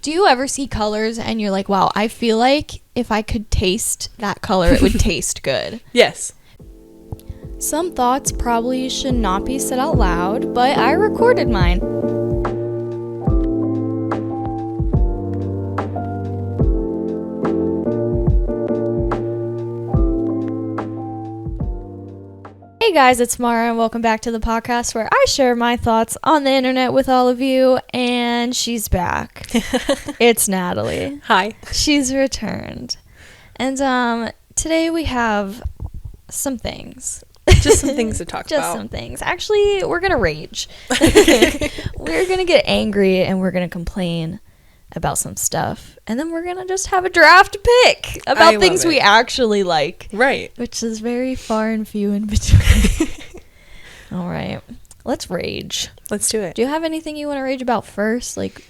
Do you ever see colors and you're like, wow, I feel like if I could taste that color, it would taste good? Yes. Some thoughts probably should not be said out loud, but I recorded mine. Hey guys, it's Mara and welcome back to the podcast where I share my thoughts on the internet with all of you, and she's back. It's Natalie. Hi. She's returned. And today we have some things. Just some things to talk about. Just some things. Actually, we're going to rage. We're going to get angry and we're going to complain about some stuff. And then we're going to just have a draft pick about things we actually like. Right. Which is very far and few in between. All right. Let's rage. Let's do it. Do you have anything you want to rage about first? Like,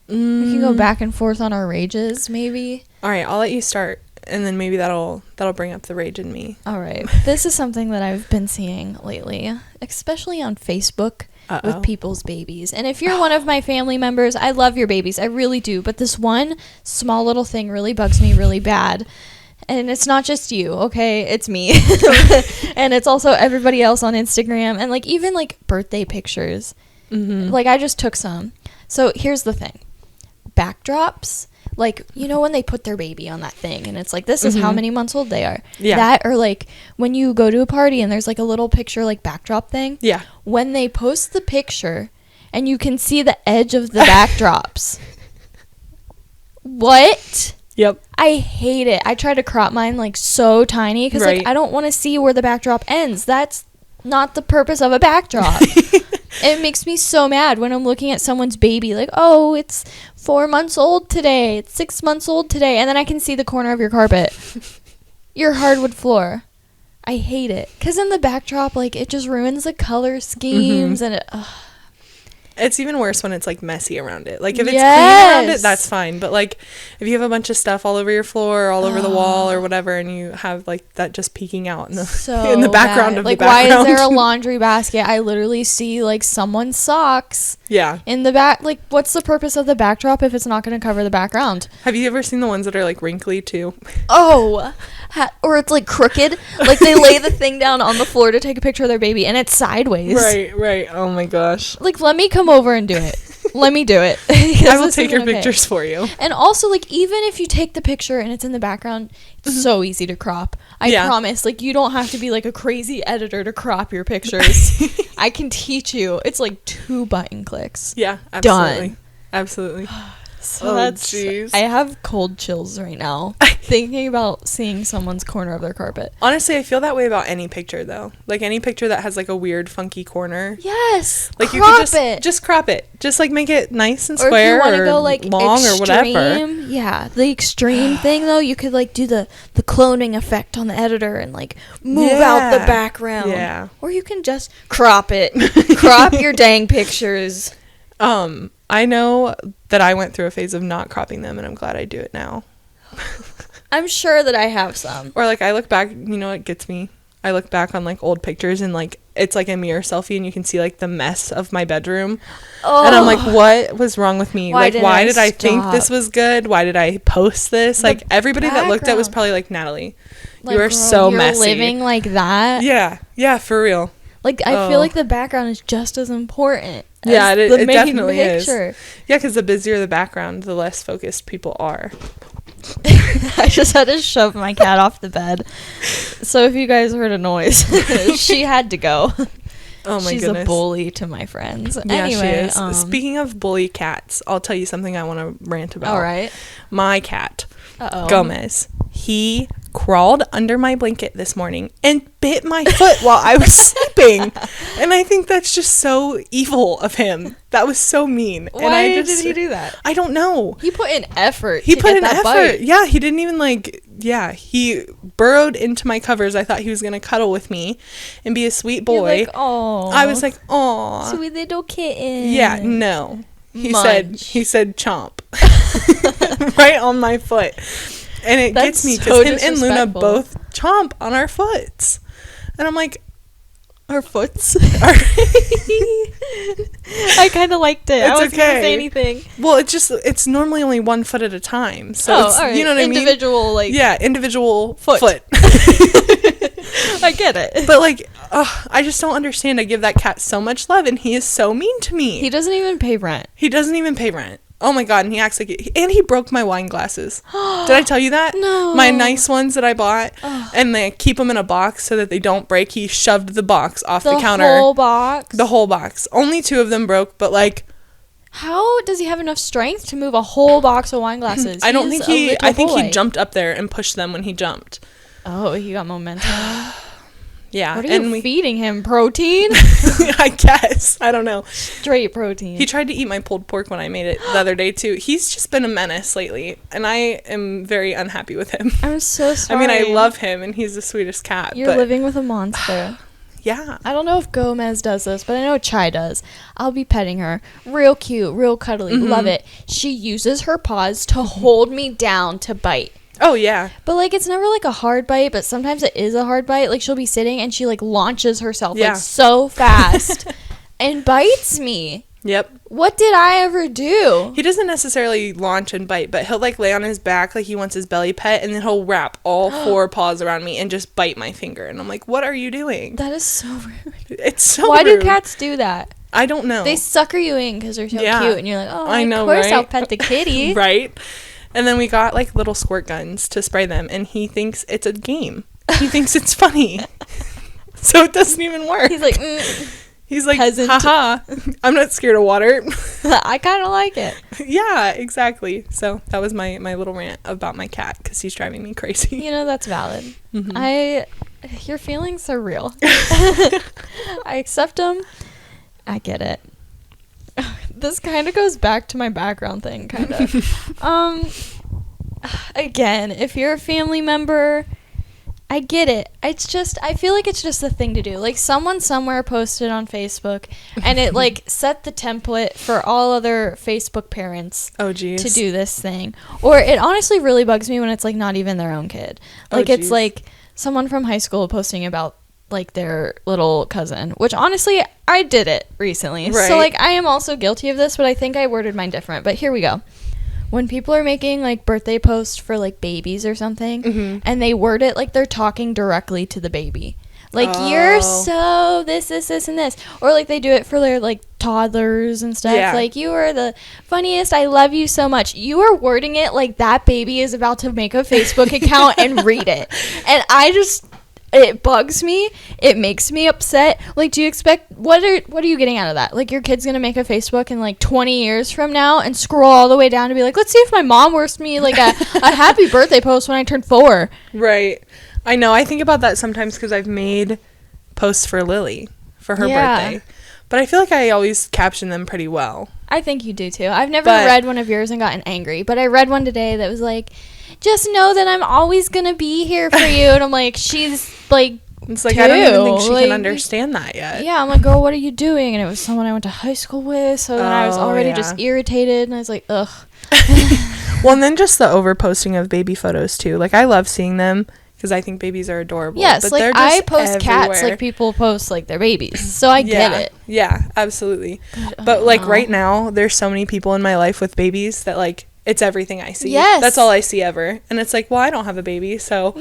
we can go back and forth on our rages, maybe. All right. I'll let you start. And then maybe that'll bring up the rage in me. All right. This is something that I've been seeing lately, especially on Facebook. With people's babies. And if you're one of my family members, I love your babies. I really do. But this one small little thing really bugs me really bad. And it's not just you, okay? It's me. And it's also everybody else on Instagram. And, like, even, like, birthday pictures. Mm-hmm. Like, I just took some. So here's the thing. Backdrops. Like, you know when they put their baby on that thing and it's like, this is how many months old they are. Yeah. That, or like when you go to a party and there's like a little picture like backdrop thing. Yeah. When they post the picture and you can see the edge of the backdrops. What? Yep. I hate it. I try to crop mine like so tiny because like I don't want to see where the backdrop ends. That's not the purpose of a backdrop. It makes me so mad when I'm looking at someone's baby, like, oh, it's 4 months old today, it's 6 months old today, and then I can see the corner of your carpet, your hardwood floor. I hate it, because in the backdrop, like, it just ruins the color schemes, and it's even worse when it's, like, messy around it. Like, if it's clean around it, that's fine. But, like, if you have a bunch of stuff all over your floor, or all over the wall, or whatever, and you have, like, that just peeking out in the background of the background. Like, why is there a laundry basket? I literally see, like, someone's socks in the back. Like, what's the purpose of the backdrop if it's not going to cover the background? Have you ever seen the ones that are, like, wrinkly, too? Oh, or it's, like, crooked. Like, they lay the thing down on the floor to take a picture of their baby, and it's sideways. Right. Oh, my gosh. Like, let me come over and do it. Let me do it. I will take your pictures for you. And also, like, even if you take the picture and it's in the background, it's so easy to crop. I promise. Like, you don't have to be like a crazy editor to crop your pictures. I can teach you. It's like 2 button clicks. Yeah, absolutely. Done. Absolutely. So jeez. I have cold chills right now thinking about seeing someone's corner of their carpet. Honestly, I feel that way about any picture though. Like any picture that has like a weird funky corner. Yes. Like you could just crop it. Just like make it nice and square, or if you want to go like long extreme, or whatever. Yeah, the extreme thing though, you could like do the cloning effect on the editor and like move out the background. Yeah. Or you can just crop it. Crop your dang pictures. I know that I went through a phase of not cropping them, and I'm glad I do it now. I'm sure that I have some. Or, like, I look back, you know what gets me? I look back on, like, old pictures, and, like, it's, like, a mirror selfie, and you can see, like, the mess of my bedroom. Oh. And I'm like, what was wrong with me? Why did I think this was good? Why did I post this? Like, everybody that looked at was probably like, Natalie, like, you are so messy. You're living like that? Yeah, for real. Like, I feel like the background is just as important. Yeah, it definitely is. Yeah, because the busier the background, the less focused people are. I just had to shove my cat off the bed. So if you guys heard a noise, she had to go. Oh my She's goodness. a bully to my friends. Yeah, anyway, she is. Speaking of bully cats, I'll tell you something I want to rant about. All right. My cat, Gomez, he crawled under my blanket this morning and bit my foot while I was sleeping. And I think that's just so evil of him. That was so mean. Why did he do that? I don't know. He put in effort. He Yeah, he didn't even he burrowed into my covers. I thought he was going to cuddle with me and be a sweet boy. You're like, oh. I was like, aw. Sweet little kitten. Yeah, no. He said chomp. Right on my foot. And it gets me because him and Luna both chomp on our foots. And I'm like, Our foots. I kind of liked it. I wasn't going to say anything. Well, it's normally only 1 foot at a time. So it's, right. You know what I mean? Individual, individual foot. I get it. But, like, I just don't understand. I give that cat so much love, and he is so mean to me. He doesn't even pay rent. Oh my God, and he acts like it. And he broke my wine glasses. Did I tell you that? No. My nice ones that I bought, and they keep them in a box so that they don't break. He shoved the box off the counter. The whole box? The whole box. Only 2 of them broke, but, like... How does he have enough strength to move a whole box of wine glasses? I think he jumped up there and pushed them when he jumped. Oh, he got momentum. Yeah. What are you feeding him? Protein? I guess. I don't know. Straight protein. He tried to eat my pulled pork when I made it the other day, too. He's just been a menace lately, and I am very unhappy with him. I'm so sorry. I mean, I love him, and he's the sweetest cat. You're living with a monster. Yeah. I don't know if Gomez does this, but I know Chai does. I'll be petting her. Real cute, real cuddly. Love it. She uses her paws to hold me down to bite. Oh, yeah. But, like, it's never, like, a hard bite, but sometimes it is a hard bite. Like, she'll be sitting and she, like, launches herself, like, so fast and bites me. Yep. What did I ever do? He doesn't necessarily launch and bite, but he'll, like, lay on his back like he wants his belly pet, and then he'll wrap all 4 paws around me and just bite my finger. And I'm like, what are you doing? That is so rude. It's so Why rude. do cats do that? I don't know. They sucker you in because they're so cute, and you're like, oh, I know, of course right? I'll pet the kitty. Right? And then we got, like, little squirt guns to spray them, and he thinks it's a game. He thinks it's funny. So it doesn't even work. He's like, Peasant. Haha, I'm not scared of water. I kind of like it. Yeah, exactly. So that was my little rant about my cat, because he's driving me crazy. You know, that's valid. Your feelings are real. I accept them. I get it. This kind of goes back to my background thing, kind of. Again, if you're a family member, I get it. It's just, I feel like it's just a thing to do. Like, someone somewhere posted on Facebook, and it, like, set the template for all other Facebook parents to do this thing. Or it honestly really bugs me when it's, like, not even their own kid. Like, it's, like, someone from high school posting about, like, their little cousin, which honestly I did it recently, so like I am also guilty of this, but I think I worded mine different. But here we go. When people are making, like, birthday posts for, like, babies or something, and they word it like they're talking directly to the baby, like, you're so this, and this, or like they do it for their, like, toddlers and stuff, like, you are the funniest, I love you so much. You are wording it like that baby is about to make a Facebook account and read it, and it bugs me. It makes me upset. Like, do you expect, what are you getting out of that? Like, your kid's gonna make a Facebook in, like, 20 years from now and scroll all the way down to be like, let's see if my mom wished me, like, a happy birthday post when I turned 4. Right. I know. I think about that sometimes because I've made posts for Lily for her birthday. But I feel like I always caption them pretty well. I think you do, too. I've never read one of yours and gotten angry, but I read one today that was like, just know that I'm always gonna be here for you. And I'm like, she's like, it's like, 2. I don't even think she can understand that yet. Yeah, I'm like, girl, what are you doing? And it was someone I went to high school with, so then I was already just irritated, and I was like, ugh. Well, and then just the overposting of baby photos too. Like, I love seeing them because I think babies are adorable. Yes, but like, I post cats like people post, like, their babies, so I get it. Yeah, absolutely. But like right now, there's so many people in my life with babies that, like, it's everything I see. Yes. That's all I see ever. And it's like, well, I don't have a baby, so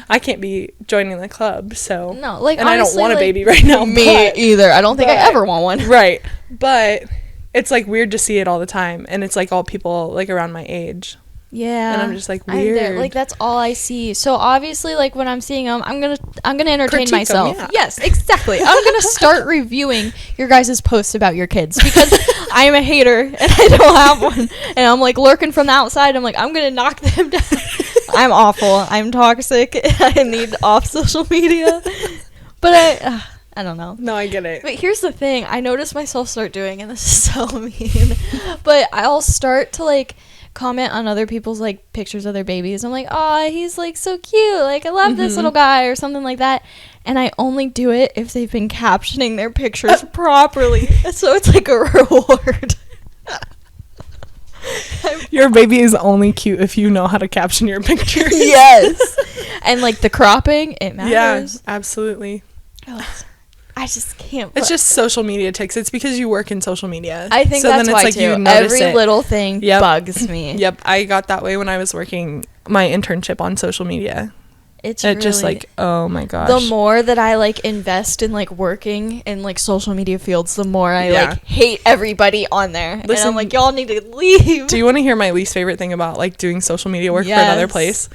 I can't be joining the club, so. No, like, and honestly, I don't want a baby right now. Me either. I don't think I ever want one. Right. But it's, like, weird to see it all the time. And it's, like, all people, like, around my age. Yeah. And I'm just like, weird. Like, that's all I see. So obviously, like, when I'm seeing them, I'm gonna entertain myself. Yes, exactly. I'm gonna start reviewing your guys' posts about your kids because I am a hater and I don't have one. And I'm, like, lurking from the outside. I'm like, I'm gonna knock them down. I'm awful. I'm toxic. I need off social media. But I don't know. No, I get it. But here's the thing. I noticed myself start doing, and this is so mean, but I'll start to, like, comment on other people's, like, pictures of their babies. I'm like, oh, he's, like, so cute, like, I love this little guy, or something like that. And I only do it if they've been captioning their pictures properly, so it's like a reward. Your baby is only cute if you know how to caption your pictures. Yes. And, like, the cropping, it matters. Yeah, absolutely. I just can't. It's just social media ticks. It's because you work in social media. I think so that's why, too. Every little thing bugs me. Yep. I got that way when I was working my internship on social media. It really, just like, oh my gosh. The more that I like invest in like working in like social media fields, the more I like hate everybody on there. Listen, and I'm like, y'all need to leave. Do you want to hear my least favorite thing about like doing social media work for another place?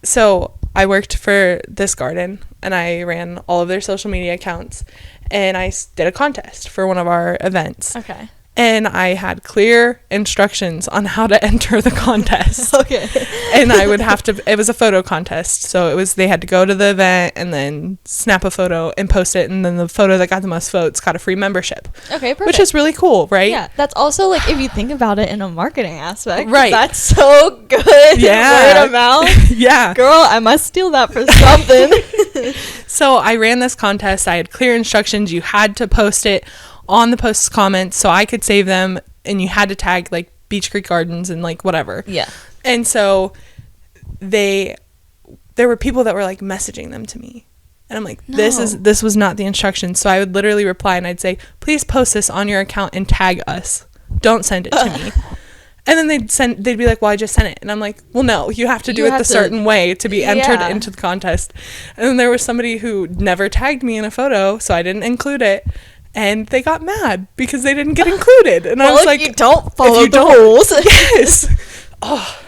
So I worked for this garden and I ran all of their social media accounts, and I did a contest for one of our events. Okay. And I had clear instructions on how to enter the contest. Okay. And I would have to, it was a photo contest. So it was, they had to go to the event and then snap a photo and post it. And then the photo that got the most votes got a free membership. Okay, perfect. Which is really cool, right? Yeah. That's also like, if you think about it in a marketing aspect. Right. That's so good. Yeah. Word of mouth. Yeah. Girl, I must steal that for something. So I ran this contest. I had clear instructions. You had to post it on the post's comments so I could save them, and you had to tag like Beach Creek Gardens and like whatever. Yeah. And so there were people that were like messaging them to me, and I'm like, this was not the instructions. So I would literally reply and I'd say, please post this on your account and tag us, don't send it to me. And then they'd be like, well, I just sent it. And I'm like, well, no, you have to do it the certain way to be entered into the contest. And then there was somebody who never tagged me in a photo, so I didn't include it. And they got mad because they didn't get included. And I was like, you don't follow the rules. Yes. Oh,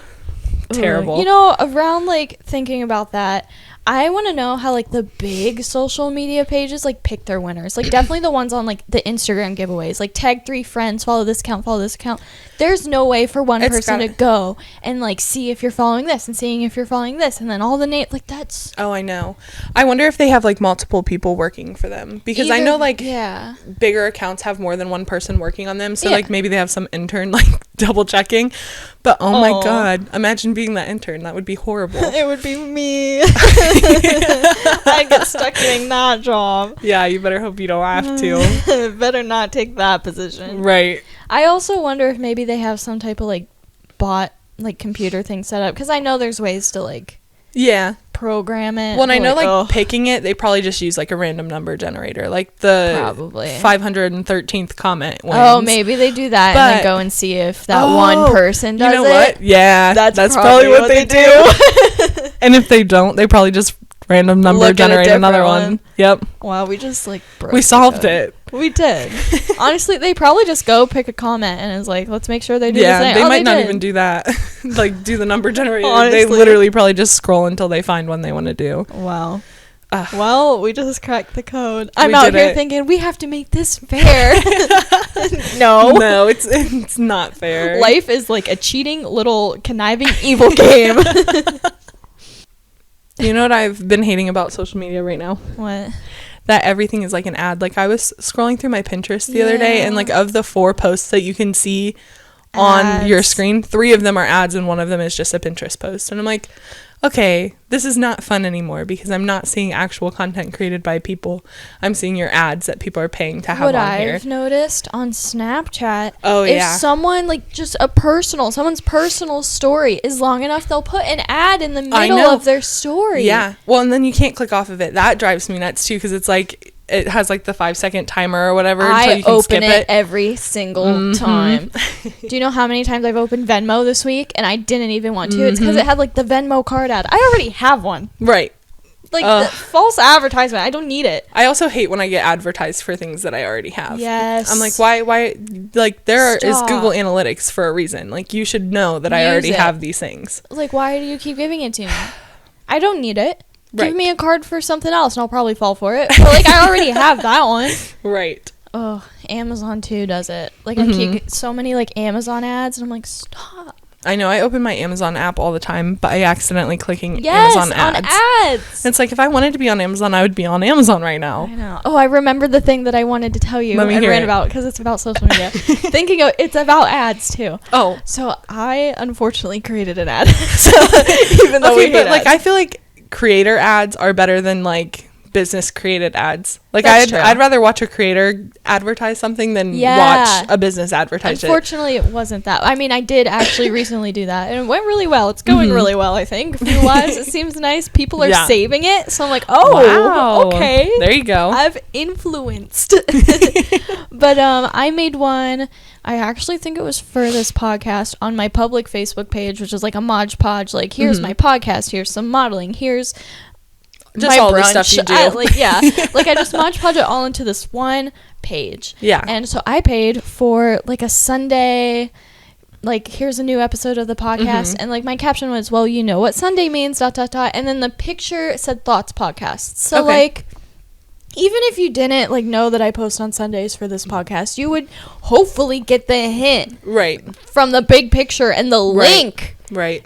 terrible. You know, around like thinking about that, I want to know how like the big social media pages like pick their winners. Like definitely the ones on like the Instagram giveaways, like tag 3 friends, follow this account. There's no way for one person to go and like see if you're following this and seeing if you're following this, and then all the names, like that's. Oh, I know. I wonder if they have like multiple people working for them, because I know like bigger accounts have more than one person working on them. So like maybe they have some intern like double checking. But oh my God, imagine being that intern. That would be horrible. It would be me. I get stuck doing that job. Yeah, you better hope you don't have to. Better not take that position. Right. I also wonder if maybe they have some type of like bot like computer thing set up, because I know there's ways to like program it. Well, and I know like picking it, they probably just use like a random number generator, like the probably 513th comment wins. Oh, maybe they do that and then go and see if that one person does it. You know what? Yeah, that's probably what they do. And if they don't, they probably just random number generate another one. Yep. Wow, we just like broke we solved it. We did. Honestly, they probably just go pick a comment and is like, let's make sure they do the same. They might not even do that. Like do the number generator. Honestly. They literally probably just scroll until they find one they want to do. Wow. Well, we just cracked the code. I'm out here thinking we have to make this fair. No, it's not fair. Life is like a cheating little conniving evil game. You know what I've been hating about social media right now? What? That everything is like an ad. Like I was scrolling through my Pinterest the other day, and like of the 4 posts that you can see on your screen, 3 of them are ads and 1 of them is just a Pinterest post. And I'm like, okay, this is not fun anymore, because I'm not seeing actual content created by people. I'm seeing your ads that people are paying to have on here. What I've noticed on Snapchat, if someone like just someone's personal story is long enough, they'll put an ad in the middle of their story. Yeah. Well, and then you can't click off of it. That drives me nuts too, because it's like it has like the 5-second timer or whatever until you can skip it. I open it every single time. Do you know how many times I've opened Venmo this week and I didn't even want to? It's because it had like the Venmo card ad. I already have one. Right. Like the false advertisement. I don't need it. I also hate when I get advertised for things that I already have. Yes. I'm like, why like is Google Analytics for a reason. Like you should know that I already have these things. Like, why do you keep giving it to me? I don't need it. Give me a card for something else and I'll probably fall for it. But like I already have that one. Right. Oh, Amazon too does it. Like I keep so many like Amazon ads and I'm like, stop. I know. I open my Amazon app all the time by accidentally clicking Amazon ads. On ads. It's like if I wanted to be on Amazon, I would be on Amazon right now. I know. Oh, I remember the thing that I wanted to tell you and ran about, because it's about social media. It's about ads too. Oh. So I unfortunately created an ad. So even though we hate like I feel like creator ads are better than like business created ads. Like That's I'd rather watch a creator advertise something than watch a business advertise it. Unfortunately, it wasn't that. I mean, I did actually recently do that, and it went really well. It's going really well, I think. View-wise, it seems nice. People are saving it, so I'm like, oh, okay. There you go. I've influenced. But I made one. I actually think it was for this podcast on my public Facebook page, which is like a Mod Podge. Like, here's my podcast. Here's some modeling. Here's just my all brunch. the stuff you do. Like I just Mod Podge it all into this one page. Yeah. And so I paid for like a Sunday, like, here's a new episode of the podcast. And like my caption was, well, you know what Sunday means, ... And then the picture said Thoughts Podcast. So like, even if you didn't like know that I post on Sundays for this podcast, you would hopefully get the hint from the big picture and the link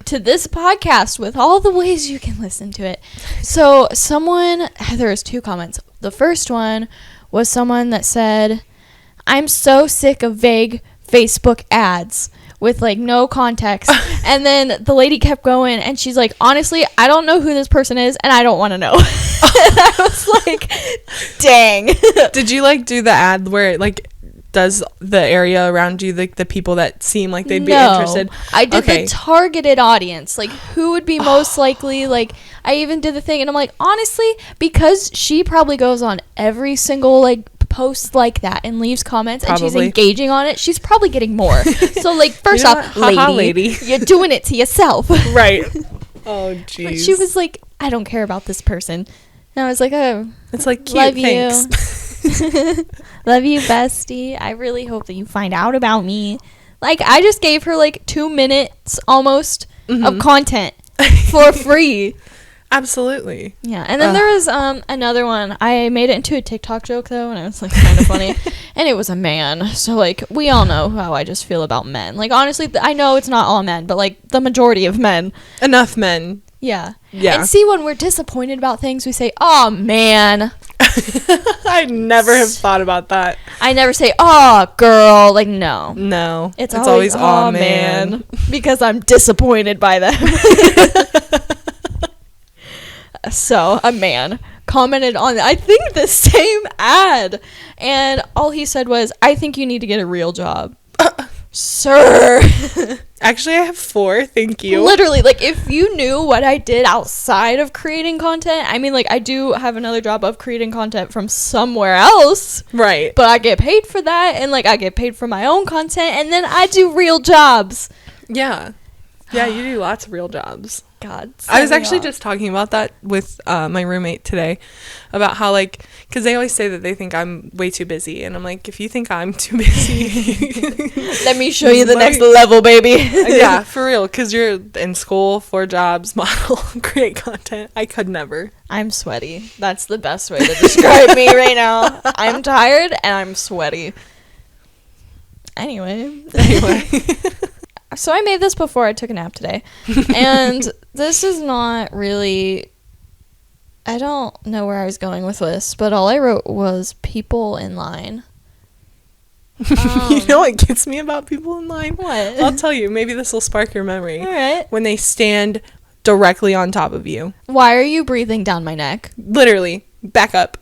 to this podcast with all the ways you can listen to it. So there was 2 comments. The first one was someone that said, I'm so sick of vague Facebook ads with like no context. And then the lady kept going and she's like, honestly, I don't know who this person is and I don't want to know. And I was like, dang. Did you like do the ad where it like does the area around you, like the people that seem like they'd be interested? I did the targeted audience, like who would be most likely. Like I even did the thing and I'm like, honestly, because she probably goes on every single like post like that and leaves comments and she's engaging on it, she's probably getting more. So like, first off, lady, you're doing it to yourself. Right. Oh jeez. But she was like, I don't care about this person. And I was like, oh, it's like, cute, love thanks. you. Love you, bestie. I really hope that you find out about me. Like, I just gave her like 2 minutes almost of content for free. Absolutely. Yeah. And then there was another one. I made it into a TikTok joke though, and it was like kind of funny. And it was a man. So like, we all know how I just feel about men. Like, honestly, I know it's not all men, but like the majority of men. Enough men. Yeah. And see, when we're disappointed about things, we say, oh man. I never have thought about that. I never say, oh girl. Like, no. It's always oh man. Because I'm disappointed by them. So a man commented on, I think, the same ad, and all he said was, I think you need to get a real job. Sir. Actually, I have 4. Thank you. Literally, like, if you knew what I did outside of creating content, I mean, like, I do have another job of creating content from somewhere else. Right. But I get paid for that, and, like, I get paid for my own content, and then I do real jobs. Yeah. Yeah, you do lots of real jobs. God. I was actually just talking about that with my roommate today, about how, like, because they always say that they think I'm way too busy, and I'm like, if you think I'm too busy, let me show you the next level, baby. Yeah, for real, because you're in school, 4 jobs, model, create content. I could never. I'm sweaty. That's the best way to describe me right now. I'm tired and I'm sweaty. Anyway. So I made this before I took a nap today, and this is not really, I don't know where I was going with this, but all I wrote was people in line. You know what gets me about people in line? What? I'll tell you. Maybe this will spark your memory. All right. When they stand directly on top of you. Why are you breathing down my neck? Literally. Back up.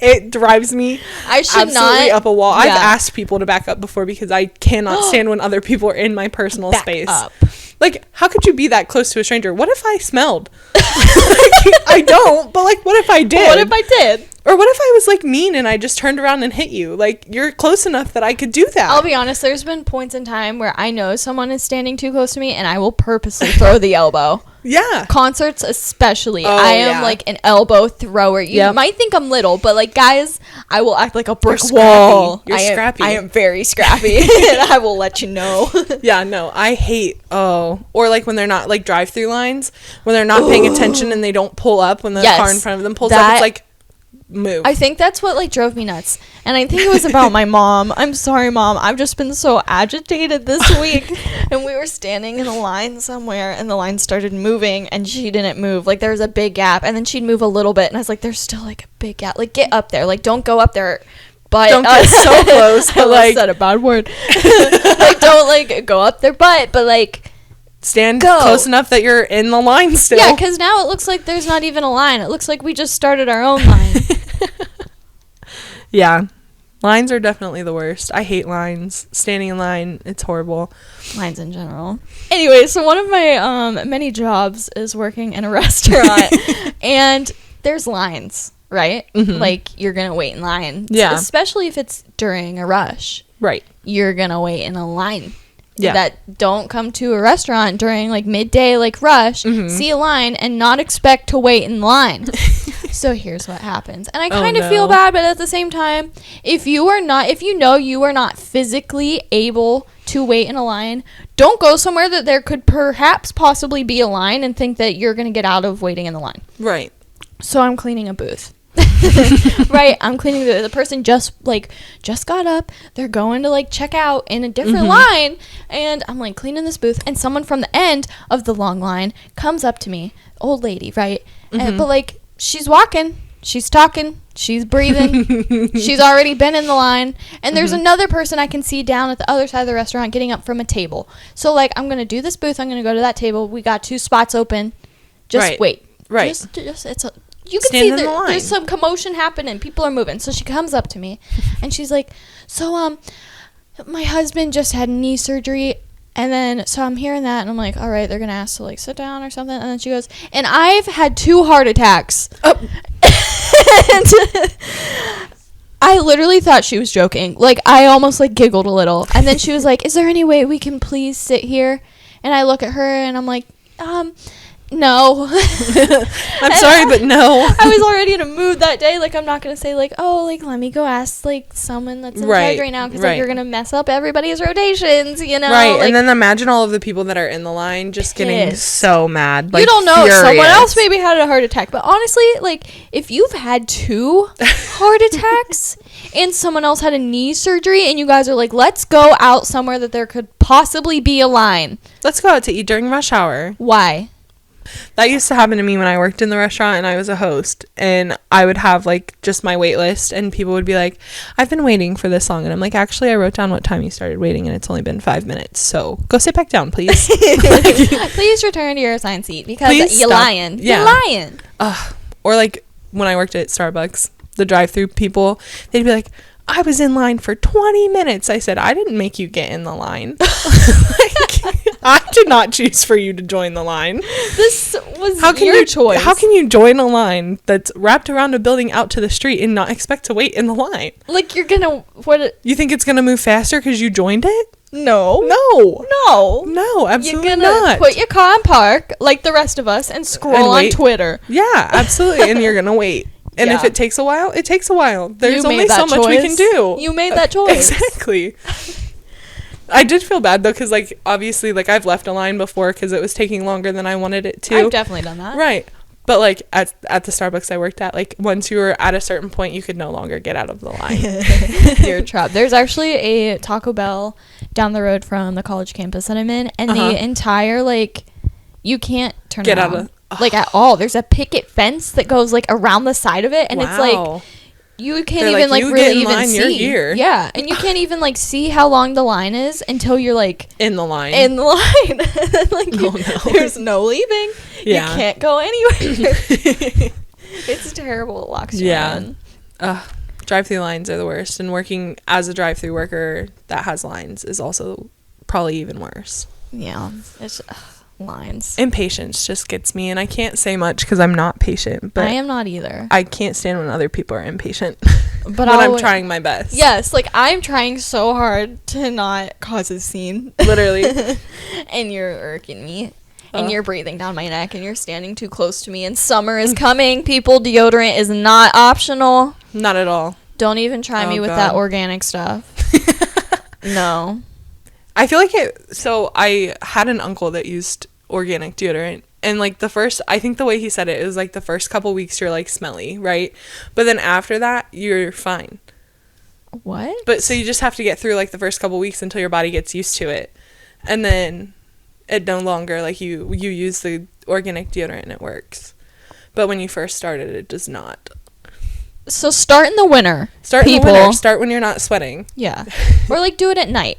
It drives me absolutely up a wall. Yeah. I've asked people to back up before because I cannot stand when other people are in my personal space. Up. Like, how could you be that close to a stranger? What if I smelled? I don't, but like, what if I did? What if I did? Or what if I was like mean and I just turned around and hit you? Like, you're close enough that I could do that. I'll be honest, there's been points in time where I know someone is standing too close to me and I will purposely throw the elbow. Yeah. Concerts especially. I am like an elbow thrower. You might think I'm little, but like, guys, I will act like a brick wall. You're scrappy. I am very scrappy. And I will let you know. Yeah, no, I hate, or like when they're not, like drive-through lines, when they're not paying attention and they don't pull up when the car in front of them pulls up. It's like, move. I think that's what like drove me nuts, and I think it was about my mom. I'm sorry, Mom. I've just been so agitated this week. And we were standing in a line somewhere, and the line started moving, and she didn't move. Like, there was a big gap, and then she'd move a little bit, and I was like, there's still like a big gap. Like, get up there. Like, don't go up there. But don't get so close. But I like said a bad word. Like, don't like go up their butt, but like stand close enough that you're in the line still. Yeah, because now it looks like there's not even a line. It looks like we just started our own line. Yeah. Lines are definitely the worst. I hate lines. Standing in line, it's horrible. Lines in general. Anyway, so one of my many jobs is working in a restaurant, and there's lines, right? Mm-hmm. Like, you're going to wait in line. Yeah. Especially if it's during a rush. Right. You're going to wait in a line. Yeah. That don't come to a restaurant during, like, midday, like, rush, see a line, and not expect to wait in line. So here's what happens. And I kind of feel bad, but at the same time, if you know you are not physically able to wait in a line, don't go somewhere that there could perhaps possibly be a line and think that you're going to get out of waiting in the line. Right. So I'm cleaning a booth. Right, I'm cleaning the person just got up, they're going to like check out in a different line, and I'm like cleaning this booth, and someone from the end of the long line comes up to me, old lady, right? And, but like, she's walking, she's talking, she's breathing, she's already been in the line, and there's another person I can see down at the other side of the restaurant getting up from a table. So like, I'm gonna do this booth, I'm gonna go to that table, we got 2 spots open, just wait, just you can see that there's some commotion happening. People are moving. So she comes up to me, and she's like, so, my husband just had knee surgery, and then, so I'm hearing that, and I'm like, all right, they're going to ask to, like, sit down or something. And then she goes, and I've had 2 heart attacks. Oh. And I literally thought she was joking. Like, I almost, like, giggled a little. And then she was like, is there any way we can please sit here? And I look at her, and I'm like, no. I'm sorry, but no. I was already in a mood that day. Like, I'm not going to say, like, oh, like, let me go ask, like, someone that's in charge right now. Because, like, you're going to mess up everybody's rotations, you know? Right. Like, and then imagine all of the people that are in the line just getting so mad. Like, you don't know. Furious. Someone else maybe had a heart attack. But honestly, like, if you've had 2 heart attacks and someone else had a knee surgery and you guys are like, let's go out somewhere that there could possibly be a line. Let's go out to eat during rush hour. Why? That used to happen to me when I worked in the restaurant and I was a host, and I would have like just my wait list, and people would be like, I've been waiting for this long, and I'm like, actually I wrote down what time you started waiting and it's only been 5 minutes, so go sit back down, please. Please return to your assigned seat because you're lying. Yeah. You're lying. Or like when I worked at Starbucks, the drive-through people, they'd be like, I was in line for 20 minutes. I said, I didn't make you get in the line. I did not choose for you to join the line. This was your choice. How can you join a line that's wrapped around a building out to the street and not expect to wait in the line? Like, you're gonna... You think it's gonna move faster because you joined it? No. No, absolutely you're gonna not. Put your car in park, like the rest of us, and scroll on Twitter. Yeah, absolutely. And you're gonna wait. And if it takes a while, it takes a while. There's only so much we can do. You made that choice. Exactly. I did feel bad, though, because, like, obviously, like, I've left a line before because it was taking longer than I wanted it to. I've definitely done that. Right. But, like, at the Starbucks I worked at, like, once you were at a certain point, you could no longer get out of the line. You're trapped. There's actually a Taco Bell down the road from the college campus that I'm in, and the entire, like, you can't turn around. Out of like at all. There's a picket fence that goes like around the side of it, and it's like you can't even like really even see. You're here. Yeah, and you can't even like see how long the line is until you're like in the line. Like there's no leaving. Yeah. You can't go anywhere. It's terrible. It locks you in. Drive-through lines are the worst, and working as a drive-through worker that has lines is also probably even worse. Yeah, it's lines. Impatience just gets me, and I can't say much because I'm not patient. But I am not either. I can't stand when other people are impatient. But I'm trying my best. Yes, like I'm trying so hard to not cause a scene. Literally. And you're irking me. And you're breathing down my neck, and you're standing too close to me, and summer is coming. People, deodorant is not optional. Not at all. Don't even try me with that organic stuff. No. I feel like so I had an uncle that used organic deodorant, and like I think the way he said it was like the first couple weeks you're like smelly, right? But then after that, you're fine. What? But so you just have to get through like the first couple weeks until your body gets used to it. And then it no longer, like you use the organic deodorant and it works. But when you first started, it does not. So start in the winter. Start in the winter. Start when you're not sweating. Yeah. Or like do it at night.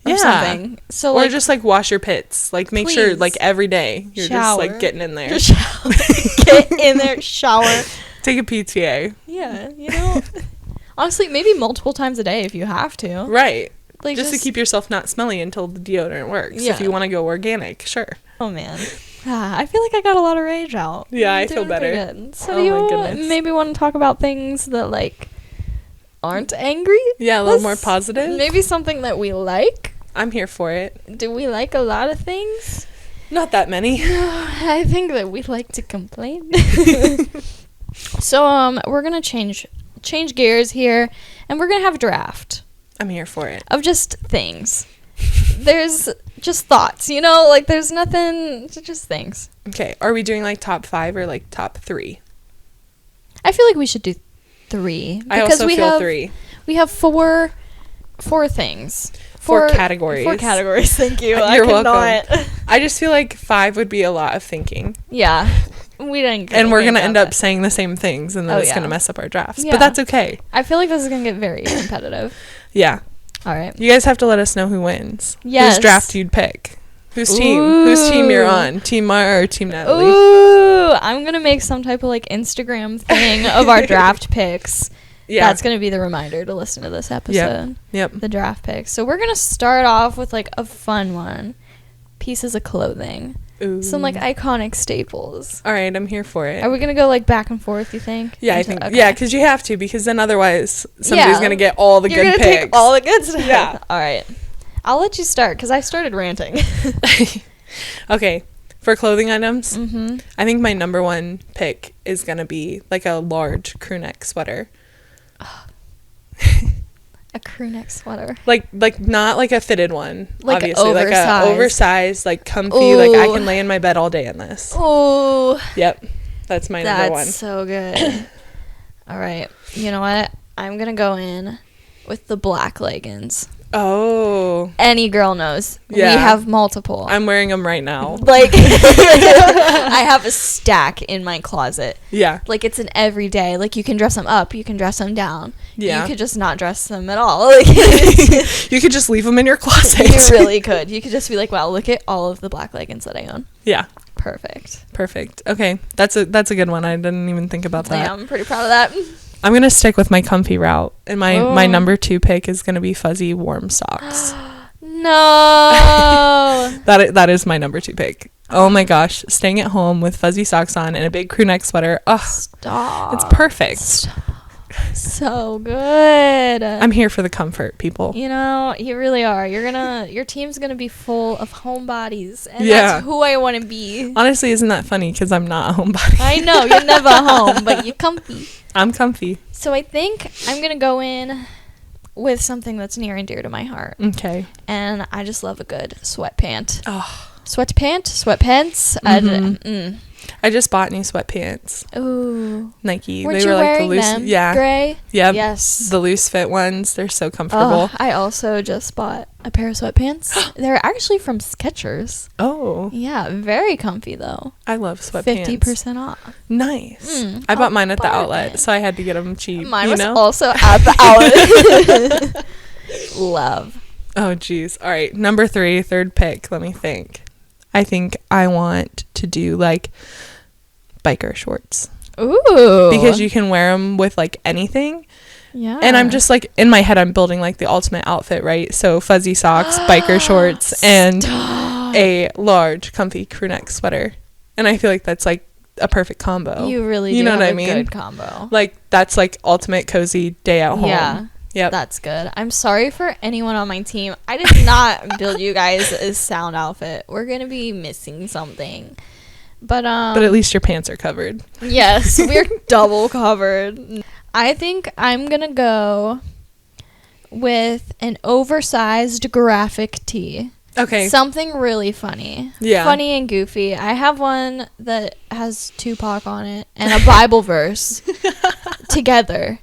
or something. So or just like wash your pits. Like make sure like every day you're just like getting in there. Get in there, shower. Take a PTA. Yeah, you know. Honestly, maybe multiple times a day if you have to. Right. Like just to keep yourself not smelly until the deodorant works. Yeah. If you want to go organic, sure. Oh man. I feel like I got a lot of rage out. Yeah, I feel better. So do you maybe want to talk about things that like aren't angry? Yeah, a little more positive. Maybe something that we like. I'm here for it. Do we like a lot of things? Not that many. No, I think that we like to complain. So we're gonna change gears here, and we're gonna have a draft. I'm here for it. Of just things. There's just thoughts, you know, like there's nothing, just things. Okay, are we doing like top 5 or like top 3? I feel like we should do 3. I also feel 3. We have four things. 4 categories. 4 categories, thank you. You're welcome. I just feel like 5 would be a lot of thinking. Yeah. We didn't. And we're going to end up saying the same things, and then it's going to mess up our drafts. Yeah. But that's okay. I feel like this is going to get very competitive. Yeah. All right. You guys have to let us know who wins. Yes. Whose draft you'd pick. Whose team you're on. Team Mara or Team Natalie? Ooh. I'm going to make some type of like Instagram thing of our draft picks. Yeah. That's going to be the reminder to listen to this episode. Yep. The draft picks. So we're going to start off with like a fun one. Pieces of clothing. Ooh. Some like iconic staples. All right, I'm here for it. Are we gonna go like back and forth, you think? Yeah, I think. Okay. Yeah, because you have to, because then otherwise somebody's gonna get all the good picks. You're gonna take all the good stuff. Yeah. All right. I'll let you start because I started ranting. Okay, for clothing items, mm-hmm. I think my number 1 pick is gonna be like a large crew neck sweater. A crew neck sweater. Like not like a fitted one, like obviously. Oversized. Like a oversized, like comfy, Ooh. like I can lay in my bed all day in this. Oh. Yep. That's my number 1. That's so good. All right. You know what? I'm going to go in with the black leggings. Oh. Any girl knows. Yeah. We have multiple. I'm wearing them right now. Like, I have a stack in my closet. Yeah. Like, it's an everyday. Like, you can dress them up. You can dress them down. Yeah. You could just not dress them at all. Like, you could just leave them in your closet. You really could. You could just be like, wow, look at all of the black leggings that I own. Yeah. Perfect. Okay. That's a good one. I didn't even think about that. Yeah, I'm pretty proud of that. I'm going to stick with my comfy route. And my number 2 pick is going to be fuzzy warm socks. No. That is my number 2 pick. Oh my gosh. Staying at home with fuzzy socks on and a big crew neck sweater. Oh, stop. It's perfect. Stop. So good. I'm here for the comfort, people. You know, you really are. Your team's gonna be full of homebodies, and that's who I want to be. Honestly, isn't that funny? Because I'm not a homebody. I know you're never home, but you're comfy. I'm comfy. So I think I'm gonna go in with something that's near and dear to my heart. Okay. And I just love a good sweatpant. Oh. Sweatpants. Mm-hmm. I just bought new sweatpants. Ooh. Nike. Weren't you wearing the loose them? Yeah. Gray? Yep. Yes. The loose fit ones. They're so comfortable. I also just bought a pair of sweatpants. They're actually from Skechers. Oh. Yeah, very comfy though. I love sweatpants. 50% off. Nice. I bought mine at the outlet, so I had to get them cheap. Mine was also at the outlet. Love. Oh, geez. All right. Number 3, third pick. Let me think. I think I want to do like biker shorts. Ooh. Because you can wear them with like anything. Yeah. And I'm just like, in my head, I'm building like the ultimate outfit, right? So fuzzy socks, biker shorts, and a large comfy crew neck sweater. And I feel like that's like a perfect combo. You really do. You know what I mean? mean? Good combo. Like that's like ultimate cozy day at home. Yeah. Yep. That's good. I'm sorry for anyone on my team. I did not build you guys a sound outfit. We're going to be missing something. But at least your pants are covered. Yes, we're double covered. I think I'm going to go with an oversized graphic tee. Okay. Something really funny. Yeah. Funny and goofy. I have one that has Tupac on it and a Bible verse together.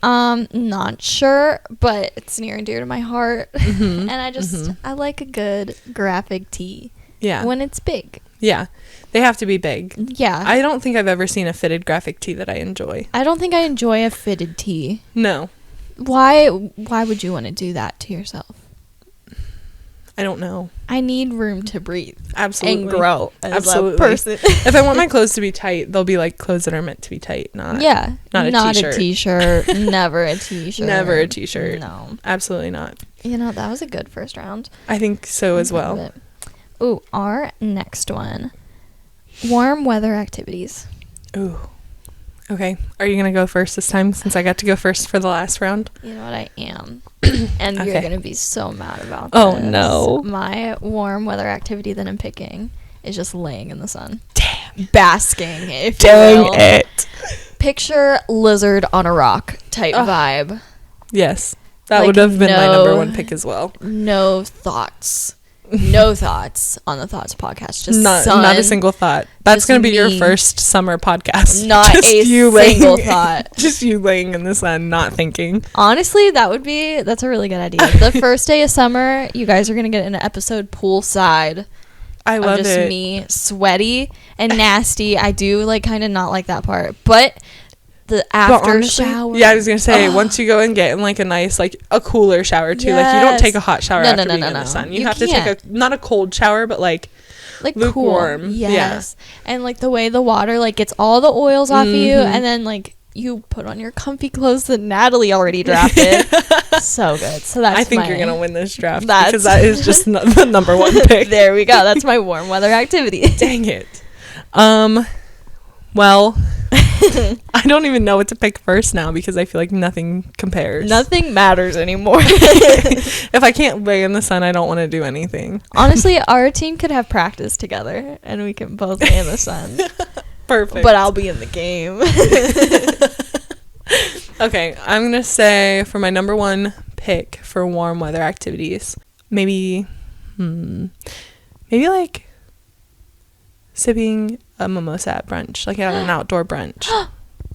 Not sure, but it's near and dear to my heart. Mm-hmm. And I like a good graphic tee. Yeah. When it's big. Yeah. They have to be big. Yeah. I don't think I've ever seen a fitted graphic tee that I enjoy. I don't think I enjoy a fitted tee. No. Why would you want to do that to yourself? I don't know. I need room to breathe. Absolutely. And grow as Absolutely. a person. If I want my clothes to be tight, they'll be like clothes that are meant to be tight, not a t-shirt. A t-shirt. Never a t-shirt. Never a t-shirt. No. Absolutely not. You know, that was a good first round. I think so as well. Ooh, our next one. Warm weather activities. Ooh. Okay. Are you going to go first this time since I got to go first for the last round? You know what? I am. And you're going to be so mad about this. Oh, no. My warm weather activity that I'm picking is just laying in the sun. Damn. Basking, if Dang you will. it. Picture lizard on a rock type vibe. Yes. That would have been my number one pick as well. No thoughts. No thoughts on the Thoughts podcast. Just not a single thought. That's going to be your first summer podcast. Not just a single thought. Just you laying in the sun, not thinking. Honestly, that's a really good idea. The first day of summer, you guys are going to get an episode poolside. I love just it. Me, sweaty and nasty. I do kind of not like that part, but the after honestly, shower. Yeah, I was gonna say once you go and get in a nice a cooler shower too. Yes. You don't take a hot shower after being in the sun. You have to take not a cold shower, but lukewarm. Cool. Yes. Yeah. And the way the water gets all the oils off of you, and then you put on your comfy clothes that Natalie already drafted. So good. So that's I think you're gonna win this draft because that is just the number one pick. There we go. That's my warm weather activity. Dang it. Well, I don't even know what to pick first now because I feel like nothing compares. Nothing matters anymore. If I can't lay in the sun, I don't want to do anything. Honestly, our team could have practice together and we can both lay in the sun. Perfect. But I'll be in the game. Okay, I'm going to say for my number one pick for warm weather activities, maybe sipping a mimosa at brunch, at an outdoor brunch.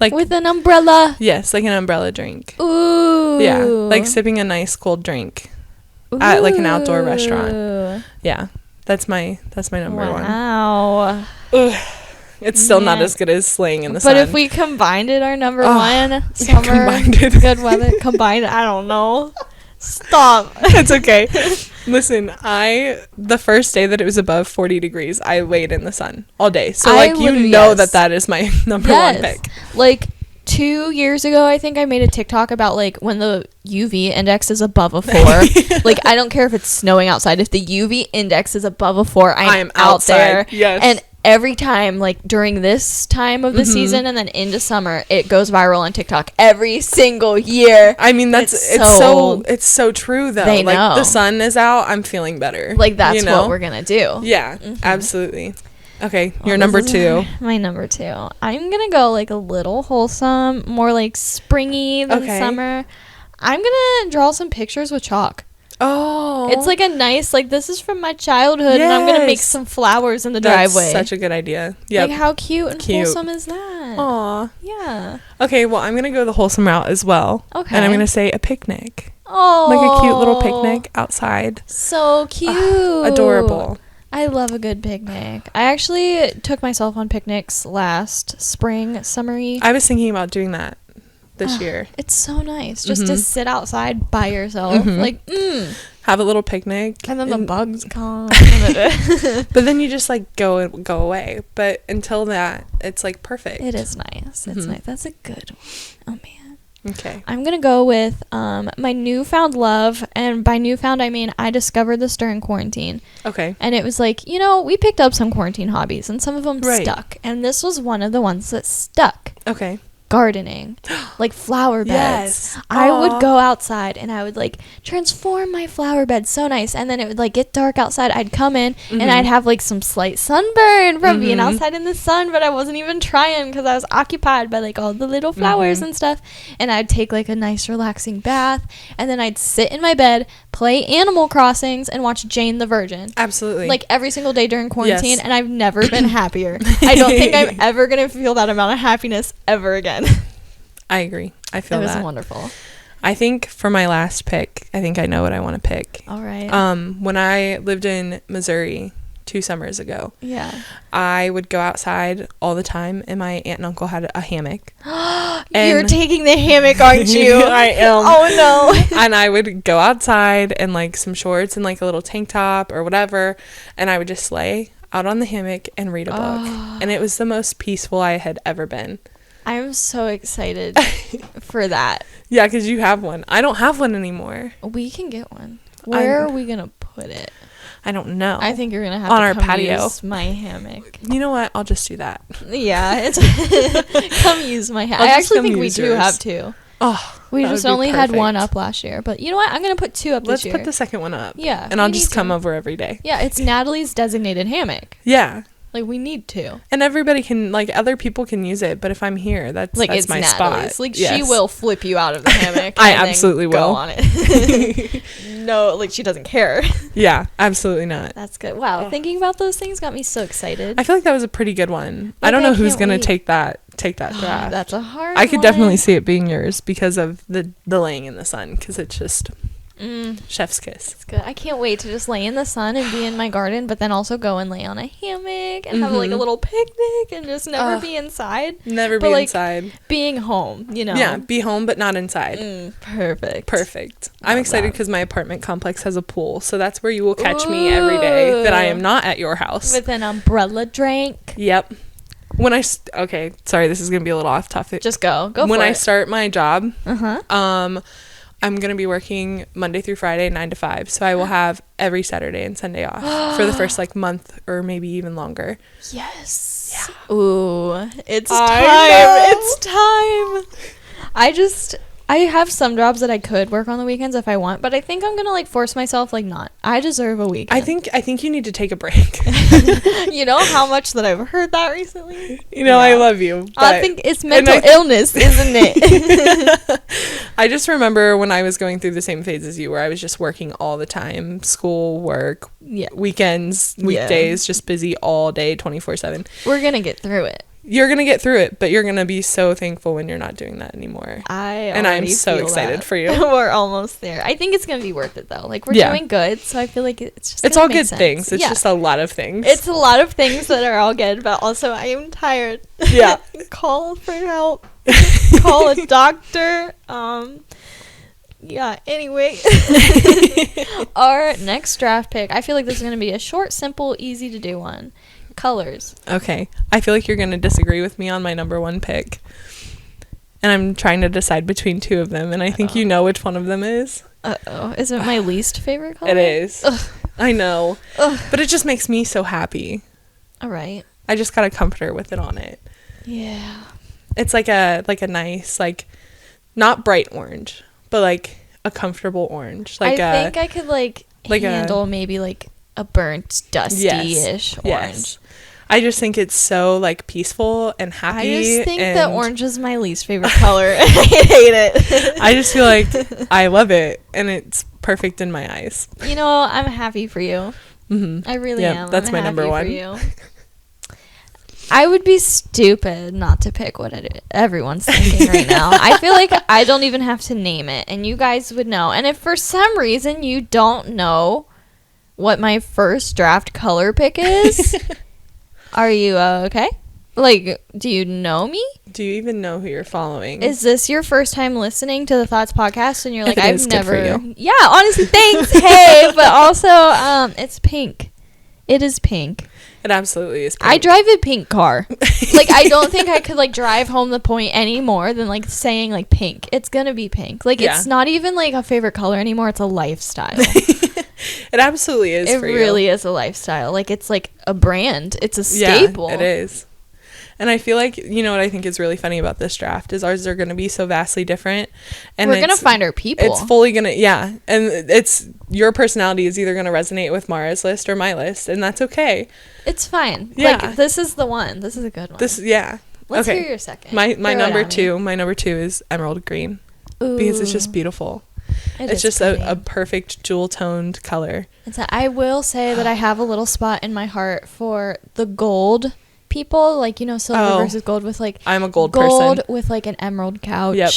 With an umbrella. Yes, an umbrella drink. Ooh. Yeah, sipping a nice cold drink at an outdoor restaurant. Yeah, that's my number one. Wow. It's still not as good as laying in the sun. But if we combined it, our number one summer good weather combined, I don't know. Stop. It's okay. Listen, the first day that it was above 40 degrees, I laid in the sun all day. So that is my number one pick. 2 years ago, I think I made a TikTok about when the UV index is above a 4. I don't care if it's snowing outside. If the UV index is above a 4, I am out there. Yes. And every time, during this time of the season and then into summer, it goes viral on TikTok every single year. I mean, it's so true though. They know. The sun is out, I'm feeling better. That's what we're gonna do. Yeah, absolutely. Okay, your number two. My number two. I'm gonna go a little wholesome, more springy than summer. I'm gonna draw some pictures with chalk. Oh. It's a nice, this is from my childhood, and I'm gonna make some flowers in the driveway. That's such a good idea. Yeah. How cute and wholesome is that? Aw. Yeah. Okay, well, I'm gonna go the wholesome route as well. Okay. And I'm gonna say a picnic. Oh. A cute little picnic outside. So cute. Adorable. I love a good picnic. I actually took myself on picnics last spring, summery. I was thinking about doing that this year. It's so nice just to sit outside by yourself. Have a little picnic. And then the bugs come. But then you just go away. But until that, it's perfect. It is nice. It's nice. That's a good one. Oh, man. Okay. I'm going to go with my newfound love. And by newfound, I mean I discovered this during quarantine. Okay. And it was we picked up some quarantine hobbies and some of them stuck. And this was one of the ones that stuck. Okay. Gardening, flower beds. Yes. I would go outside and I would transform my flower bed so nice, and then it would get dark outside. I'd come in and I'd have some slight sunburn from being outside in the sun, but I wasn't even trying because I was occupied by all the little flowers and stuff. And I'd take a nice relaxing bath, and then I'd sit in my bed, play Animal Crossings, and watch Jane the Virgin. Absolutely. Every single day during quarantine. Yes. And I've never been happier. I don't think I'm ever gonna feel that amount of happiness ever again. I agree. I feel that. It was wonderful. I think for my last pick, I think I know what I want to pick. All right. When I lived in Missouri 2 summers ago. Yeah. I would go outside all the time, and my aunt and uncle had a hammock. You're taking the hammock, aren't you? I am. Oh, no. And I would go outside in, like, some shorts and, like, a little tank top or whatever, and I would just lay out on the hammock and read a book. And it was the most peaceful I had ever been. I'm so excited for that. Yeah, because you have one. I don't have one anymore. We can get one. Where are we going to put it? I don't know. I think you're going to have on to our come patio. use my hammock. You know what? I'll just do that. Yeah. Come use my hammock. I actually think we do have two. Oh, we just only had one up last year. But you know what? I'm going to put two up this year. Let's put the second one up. Yeah. And I'll just come over every day. Yeah, it's Natalie's designated hammock. Yeah. Like, we need to. And everybody can, like, other people can use it, but if I'm here, that's my Natalie's spot. Like, yes. She will flip you out of the hammock. I absolutely will. Go on it. No, like, she doesn't care. Yeah, absolutely not. That's good. Wow, thinking about those things got me so excited. I feel like that was a pretty good one. Like, I don't know who's going to take that draft. That's a hard I could one. definitely see it being yours because of the laying in the sun, because it's just... chef's kiss. It's good. I can't wait to just lay in the sun and be in my garden, but then also go and lay on a hammock and have like a little picnic and just never be inside. Never be inside. Being home, you know. Yeah, be home but not inside. Perfect. I'm excited because my apartment complex has a pool, so that's where you will catch me every day that I am not at your house. With an umbrella drink. Yep. Okay, sorry, this is going to be a little off topic. Just go for it. When I start my job, I'm going to be working Monday through Friday, 9 to 5. So I will have every Saturday and Sunday off for the first, like, month or maybe even longer. Yes. Yeah. Ooh. It's time. It's time. I have some jobs that I could work on the weekends if I want, but I think I'm going to, like, force myself, like, not. I deserve a weekend. I think you need to take a break. You know how much that I've heard that recently? You know, yeah. I love you. I think it's mental illness, isn't it? I just remember when I was going through the same phase as you, where I was just working all the time, school, work, weekends, weekdays, just busy all day, 24/7. We're going to get through it. You're going to get through it, but you're going to be so thankful when you're not doing that anymore. I'm so excited for you. We're almost there. I think it's going to be worth it, though. Like, we're doing good, so I feel like it's all good things. It's just a lot of things. It's a lot of things that are all good, but also I am tired. Yeah. Call for help. Call a doctor. Yeah, anyway. Our next draft pick, I feel like this is going to be a short, simple, easy to do one. Colors. Okay. I feel like you're going to disagree with me on my number one pick. And I'm trying to decide between two of them, and I think you know which one of them is. Uh-oh. Is it my least favorite color? It is. Ugh. I know. Ugh. But it just makes me so happy. All right. I just got a comforter with it on it. Yeah. It's like a nice, like, not bright orange, but like a comfortable orange. Like I think I could like handle maybe like a burnt, dusty-ish orange. Yes. I just think it's so, like, peaceful and happy. I just think that orange is my least favorite color. I hate it. I just feel like I love it, and it's perfect in my eyes. You know, I'm happy for you. Mm-hmm. I really am. That's my number one. For you. I would be stupid not to pick what everyone's thinking right now. I feel like I don't even have to name it, and you guys would know. And if for some reason you don't know what my first draft color pick is... Are you okay? Like, do you know me? Do you even know who you're following? Is this your first time listening to the Thoughts podcast? And you're like, I've never. Good for you. Yeah, honestly, thanks. Hey, but also, it's pink. It is pink. It absolutely is pink. I drive a pink car. Like, I don't think I could, like, drive home the point any more than, like, saying, like, pink. It's gonna be pink. Like, it's not even, like, a favorite color anymore. It's a lifestyle. It absolutely is for you. It really is a lifestyle. Like, it's like a brand. It's a staple. Yeah, it is. And I feel like, you know what I think is really funny about this draft is ours are going to be so vastly different. And we're going to find our people. It's fully going to, And it's, your personality is either going to resonate with Mara's list or my list. And that's okay. It's fine. Yeah. Like, this is the one. This is a good one. Let's hear your second. My number two is emerald green. Ooh. Because it's just beautiful. It's just a perfect jewel-toned color. I will say that I have a little spot in my heart for the gold people, like, you know, silver versus gold with, like... I'm a gold person. With, like, an emerald couch. Yep.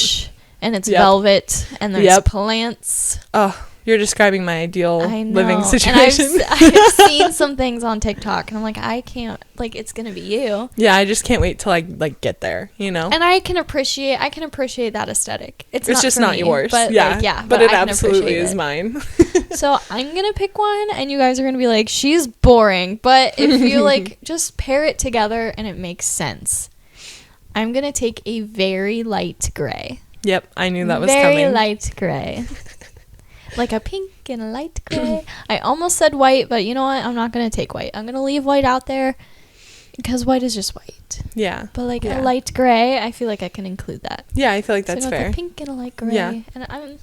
And it's velvet, and there's plants. Oh, You're describing my ideal living situation. And I've seen some things on TikTok, and I'm like, I can't, like, it's gonna be you. Yeah, I just can't wait to like get there, you know. And I can appreciate that aesthetic. It's just not yours, but yeah, but it absolutely is mine. So I'm gonna pick one, and you guys are gonna be like, she's boring. But if you like, just pair it together, and it makes sense. I'm gonna take a very light gray. Yep, I knew that was coming. Very light gray. Like a pink and a light gray. I almost said white, but you know what? I'm not going to take white. I'm going to leave white out there because white is just white. Yeah. But like a light gray, I feel like I can include that. Yeah, I feel like that's fair. A pink and a light gray. Yeah. And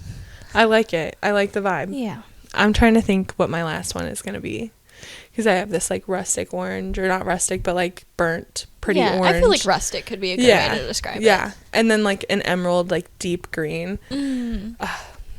I like it. I like the vibe. Yeah. I'm trying to think what my last one is going to be. Because I have this like rustic orange, or not rustic, but like burnt, pretty orange. I feel like rustic could be a good way to describe it. Yeah. And then like an emerald, like deep green.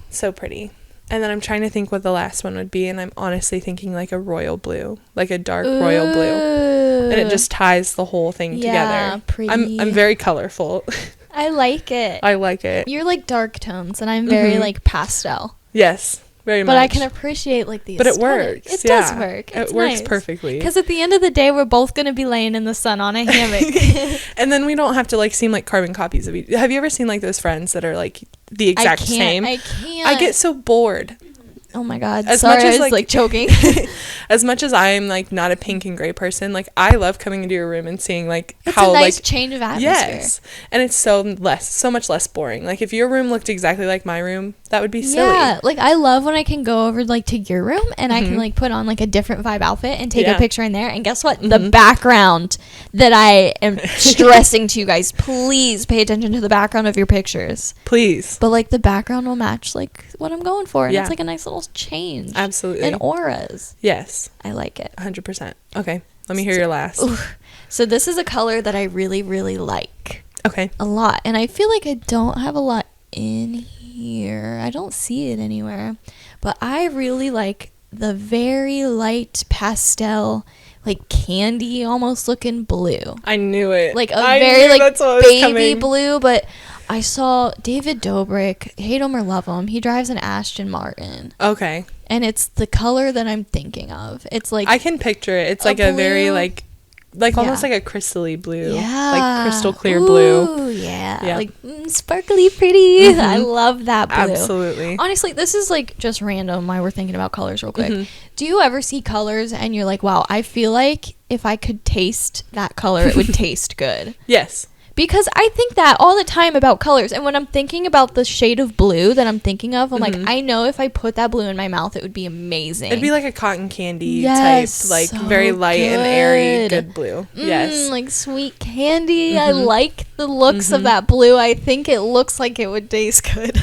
So pretty. And then I'm trying to think what the last one would be, and I'm honestly thinking like a royal blue, like a dark royal blue, and it just ties the whole thing together. Pretty. I'm very colorful. I like it. I like it. You're like dark tones, and I'm very like pastel. Yes, very much. But I can appreciate like the aesthetic. But it works. It does work. It works perfectly. Because at the end of the day, we're both gonna be laying in the sun on a hammock, and then we don't have to like seem like carbon copies of each. Have you ever seen like those friends that are like the exact same? I can't. I get so bored. Oh my god. As Sorry, much as I was like choking. As much as I'm like not a pink and gray person, like I love coming into your room and seeing like it's how a nice like change of atmosphere. Yes. And it's so much less boring. Like if your room looked exactly like my room, that would be silly. Yeah, like I love when I can go over like to your room and I can like put on like a different vibe outfit and take a picture in there, and guess what? The background that I am stressing to you guys, please pay attention to the background of your pictures. Please. But like the background will match like what I'm going for, and it's like a nice little change. Absolutely. And auras. Yes. I like it. 100%. Okay. Let me hear your last. So this is a color that I really, really like. Okay. A lot. And I feel like I don't have a lot in here. I don't see it anywhere. But I really like the very light pastel, like candy almost looking blue. I knew it. Like a very like baby blue, but I saw David Dobrik, hate him or love him, he drives an Aston Martin. Okay. And it's the color that I'm thinking of. It's like I can picture it. It's like a very like almost like a crystally blue. Yeah. Like crystal clear blue. Ooh, yeah. Like sparkly pretty. I love that blue. Absolutely. Honestly, this is like just random why we're thinking about colors real quick. Do you ever see colors and you're like, wow, I feel like if I could taste that color, it would taste good? Yes. Because I think that all the time about colors. And when I'm thinking about the shade of blue that I'm thinking of, I'm like, I know if I put that blue in my mouth, it would be amazing. It'd be like a cotton candy type, like so very light and airy, good blue. Yes. Like sweet candy. I like the looks of that blue. I think it looks like it would taste good.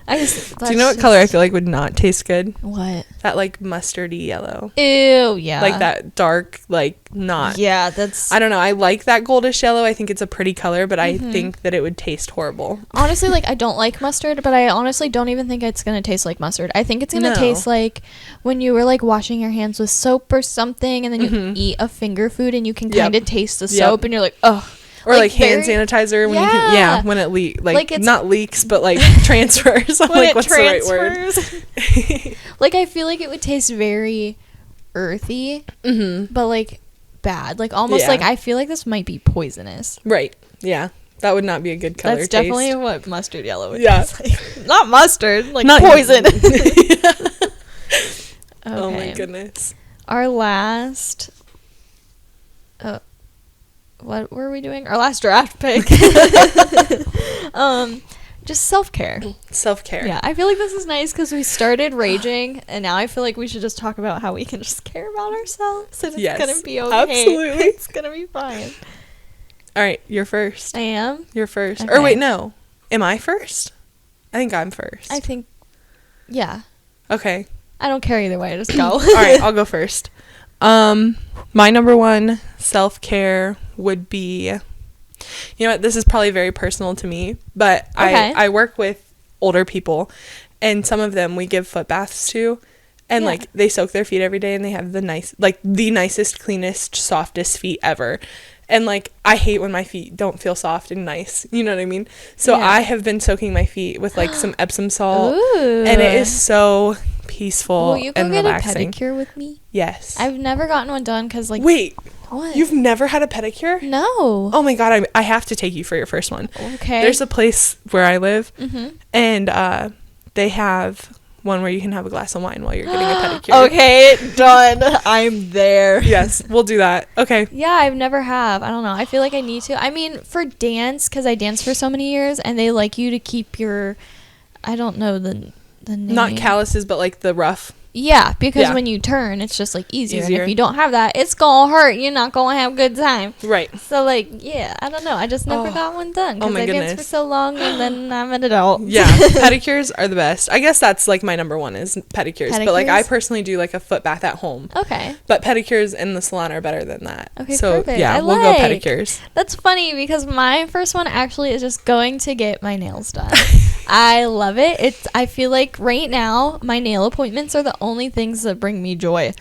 Do you know what color I feel like would not taste good? What? That like mustardy yellow. Ew, yeah. Like that dark, like not. Yeah, that's. I don't know. I like that goldish yellow. I think it's a pretty color, but I think that it would taste horrible. Honestly, like I don't like mustard, but I honestly don't even think it's going to taste like mustard. I think it's going to taste like when you were like washing your hands with soap or something, and then you eat a finger food and you can kind of taste the soap and you're like, ugh. Or like hand sanitizer when you can, when it like it's not leaks but like transfers. I'm like, what's the right word? Like I feel like it would taste very earthy, but like bad. Like almost like I feel like this might be poisonous. Right. Yeah. That would not be a good color. That's definitely what mustard yellow would taste like. Not mustard, like not poison. Okay. Oh my goodness. Our last what were we doing? Our last draft pick. Just self-care. Self-care. Yeah, I feel like this is nice because we started raging, and now I feel like we should just talk about how we can just care about ourselves, and it's gonna be okay. Absolutely. It's gonna be fine. All right, you're first. I am? You're first. Okay. Or wait, no. Am I first? I think I'm first. I think, yeah. Okay. I don't care either way. Just go. All right, I'll go first. My number one self-care would be, you know what, this is probably very personal to me, but I work with older people, and some of them we give foot baths to, and like they soak their feet every day, and they have the nicest, cleanest, softest feet ever. And like I hate when my feet don't feel soft and nice, you know what I mean? So I have been soaking my feet with like some Epsom salt. Ooh. And it is so peaceful and relaxing. Will you go get a pedicure with me? Yes. I've never gotten one done because like... Wait. What? You've never had a pedicure? No. Oh my God, I have to take you for your first one. Okay. There's a place where I live, and they have one where you can have a glass of wine while you're getting a pedicure. Okay, done. I'm there. Yes, we'll do that. Okay. Yeah, I've never have. I don't know. I feel like I need to. I mean, for dance, because I danced for so many years, and they like you to keep your, I don't know the name. Not calluses, but like the rough. Yeah, because when you turn, it's just like easier. And if you don't have that, it's gonna hurt. You're not gonna have a good time. Right. So like, yeah, I don't know. I just never got one done because I danced for so long, and then I'm an adult. Yeah, pedicures are the best. I guess that's like my number one is pedicures. But like I personally do like a foot bath at home. Okay. But pedicures in the salon are better than that. Okay, so perfect. Yeah, we'll go pedicures. That's funny because my first one actually is just going to get my nails done. I love it. I feel like right now my nail appointments are the only things that bring me joy.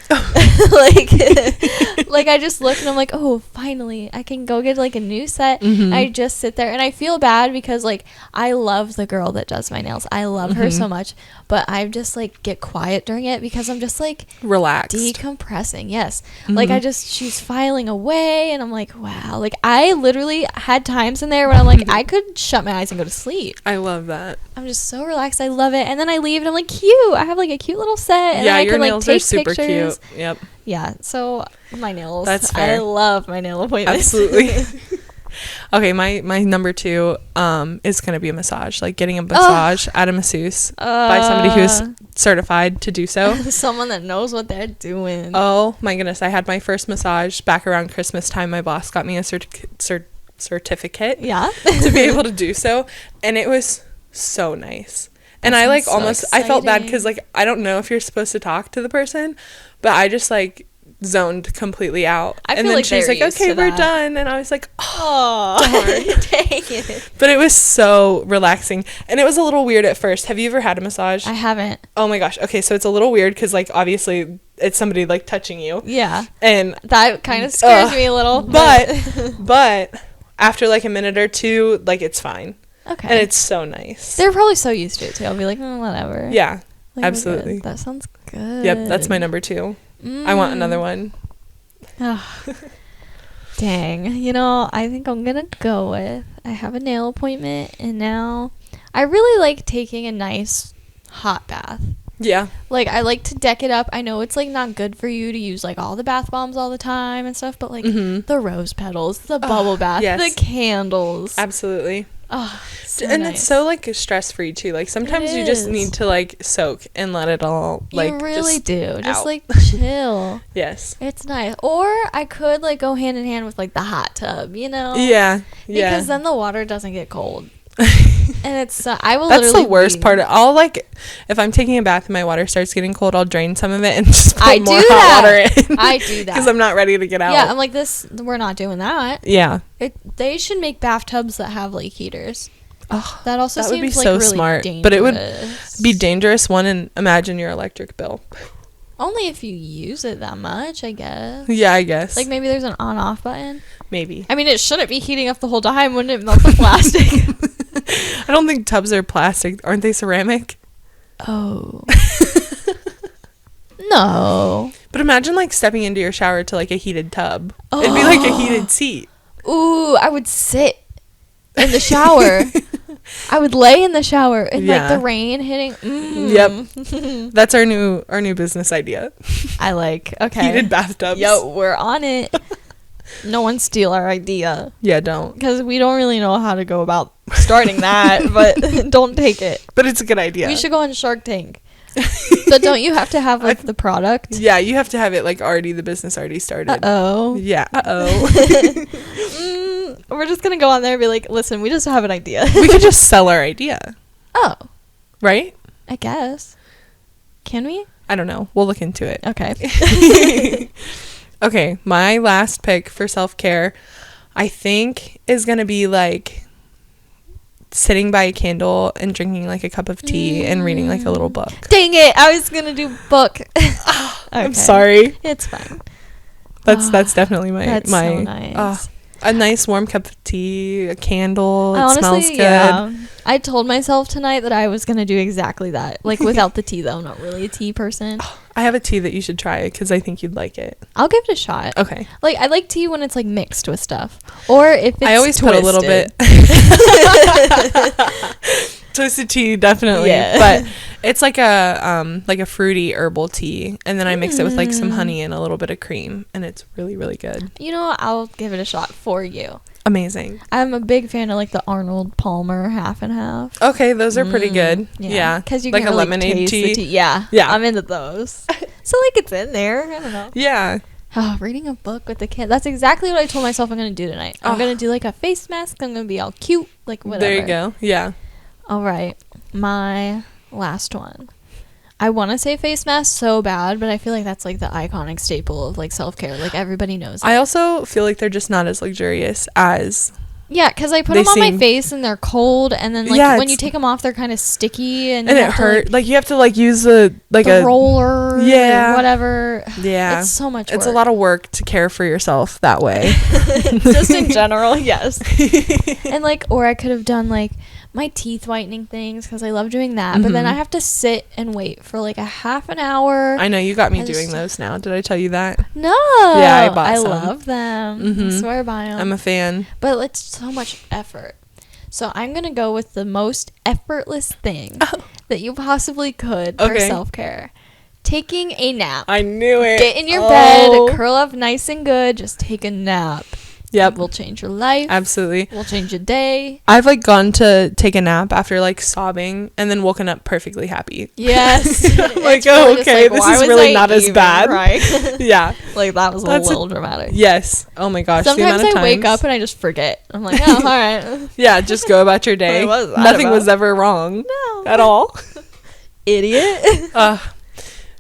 like I just look and I'm like, oh, finally I can go get like a new set. I just sit there and I feel bad because like I love the girl that does my nails. I love her so much, but I just like get quiet during it because I'm just like relaxed, decompressing. Yes. Like she's filing away and I'm like, wow. Like I literally had times in there when I'm like I could shut my eyes and go to sleep. I love that. I'm just so relaxed. I love it. And then I leave and I'm like, cute. I have like a cute little set. And yeah, I your can, nails like, are super pictures. cute. Yep. Yeah. So my nails. That's fair. I love my nail appointments. Absolutely. Okay, my number 2 is gonna be a massage. Like getting a massage at a masseuse by somebody who's certified to do so. Someone that knows what they're doing. Oh my goodness! I had my first massage back around Christmas time. My boss got me a certificate. Yeah. To be able to do so, and it was so nice. And I like almost I felt bad because like I don't know if you're supposed to talk to the person, but I just like zoned completely out. And then she's like, okay, we're done. And I was like, oh, darn. Dang it. But it was so relaxing. And it was a little weird at first. Have you ever had a massage? I haven't. Oh my gosh. Okay, so it's a little weird because like obviously it's somebody like touching you. Yeah. And that kind of scares me a little. But after like a minute or two, like it's fine. Okay. And it's so nice. They're probably so used to it too. I'll be like, whatever. Yeah. Like, absolutely. That sounds good. Yep, that's my number 2. I want another one. Oh, dang. You know, I think I'm gonna go with I have a nail appointment and now I really like taking a nice hot bath. Yeah. Like I like to deck it up. I know it's like not good for you to use like all the bath bombs all the time and stuff, but like the rose petals, the bubble bath, the candles. Absolutely. Oh, so and nice. it's so like stress free too. Like sometimes you just need to like soak and let it all like you really do. Just out. Like chill. Yes. It's nice. Or I could like go hand in hand with like the hot tub, you know? Yeah. Yeah. Because then the water doesn't get cold. And it's I will that's literally the worst part. I'll like if I'm taking a bath and my water starts getting cold, I'll drain some of it and just put more hot water in. I do that because I'm not ready to get out. Yeah, I'm like we're not doing that. Yeah. They should make bathtubs that have like heaters. Oh, that also that seems would be like so really smart. dangerous. But it would be dangerous and imagine your electric bill. Only if you use it that much, I guess. Yeah, I guess. Like maybe there's an on-off button. Maybe. I mean, it shouldn't be heating up the whole time. Wouldn't it melt the plastic? I don't think tubs are plastic. Aren't they ceramic? Oh. No. But imagine like stepping into your shower to like a heated tub. Oh. It'd be like a heated seat. Ooh, I would sit in the shower. I would lay in the shower and like the rain hitting. Yep. That's our new business idea. I like. Okay. Heated bathtubs. Yo, we're on it. No one steal our idea. Yeah, don't. Because we don't really know how to go about starting that, but don't take it. But it's a good idea. We should go on Shark Tank. So don't you have to have like the product? Yeah, you have to have it like already, the business already started. Uh-oh. Yeah, We're just going to go on there and be like, listen, we just have an idea. We could just sell our idea. Oh. Right? I guess. Can we? I don't know. We'll look into it. Okay. Okay, my last pick for self-care, I think, is going to be, like, sitting by a candle and drinking, like, a cup of tea and reading, like, a little book. Dang it! I was going to do book. Okay. I'm sorry. It's fine. That's definitely my... That's so nice. A nice warm cup of tea, a candle. It honestly, smells good. Yeah. I told myself tonight that I was going to do exactly that. Like, without the tea, though. I'm not really a tea person. I have a tea that you should try because I think you'd like it. I'll give it a shot. Okay. Like, I like tea when it's, like, mixed with stuff. Or if it's I always twisted. put a little bit. Twisted tea, definitely. Yeah. But it's like a fruity herbal tea. And then I mix it with, like, some honey and a little bit of cream. And it's really, really good. You know what? I'll give it a shot for you. Amazing. I'm a big fan of, like, the Arnold Palmer half and half. Okay, those are pretty good. Yeah. Because you like can a really lemonade taste tea. the tea. Yeah. Yeah. I'm into those. So, like, it's in there. I don't know. Yeah. Oh, reading a book with the kid. That's exactly what I told myself I'm going to do tonight. I'm going to do, like, a face mask. I'm going to be all cute. Like, whatever. There you go. Yeah. All right. My last one. I want to say face mask so bad, but I feel like that's, like, the iconic staple of, like, self-care. Like, everybody knows it. I also feel like they're just not as luxurious as... Yeah, because I put them on my face and they're cold, and then like when you take them off, they're kind of sticky, and it hurt. Like you have to like use the roller, yeah, whatever. Yeah, it's so much. It's a lot of work to care for yourself that way. Just in general, yes. And like, or I could have done like my teeth whitening things because I love doing that, but then I have to sit and wait for like a half an hour. I know you got me doing those now. Did I tell you that? No. Yeah, I bought some. Love them. I swear by them. I'm a fan. But it's so much effort. So I'm going to go with the most effortless thing that you possibly could for self-care. Taking a nap. I knew it. Get in your bed, curl up nice and good, just take a nap. Yep. It will change your life. Absolutely. Will change your day. I've like gone to take a nap after like sobbing and then woken up perfectly happy. Yes. Like, oh, okay, this is really not as bad. Right. Yeah. Like that was a little dramatic. Yes. Oh my gosh. Sometimes I wake up and I just forget. I'm like, oh, all right. Yeah, just go about your day. Nothing was ever wrong. No. At all. Idiot.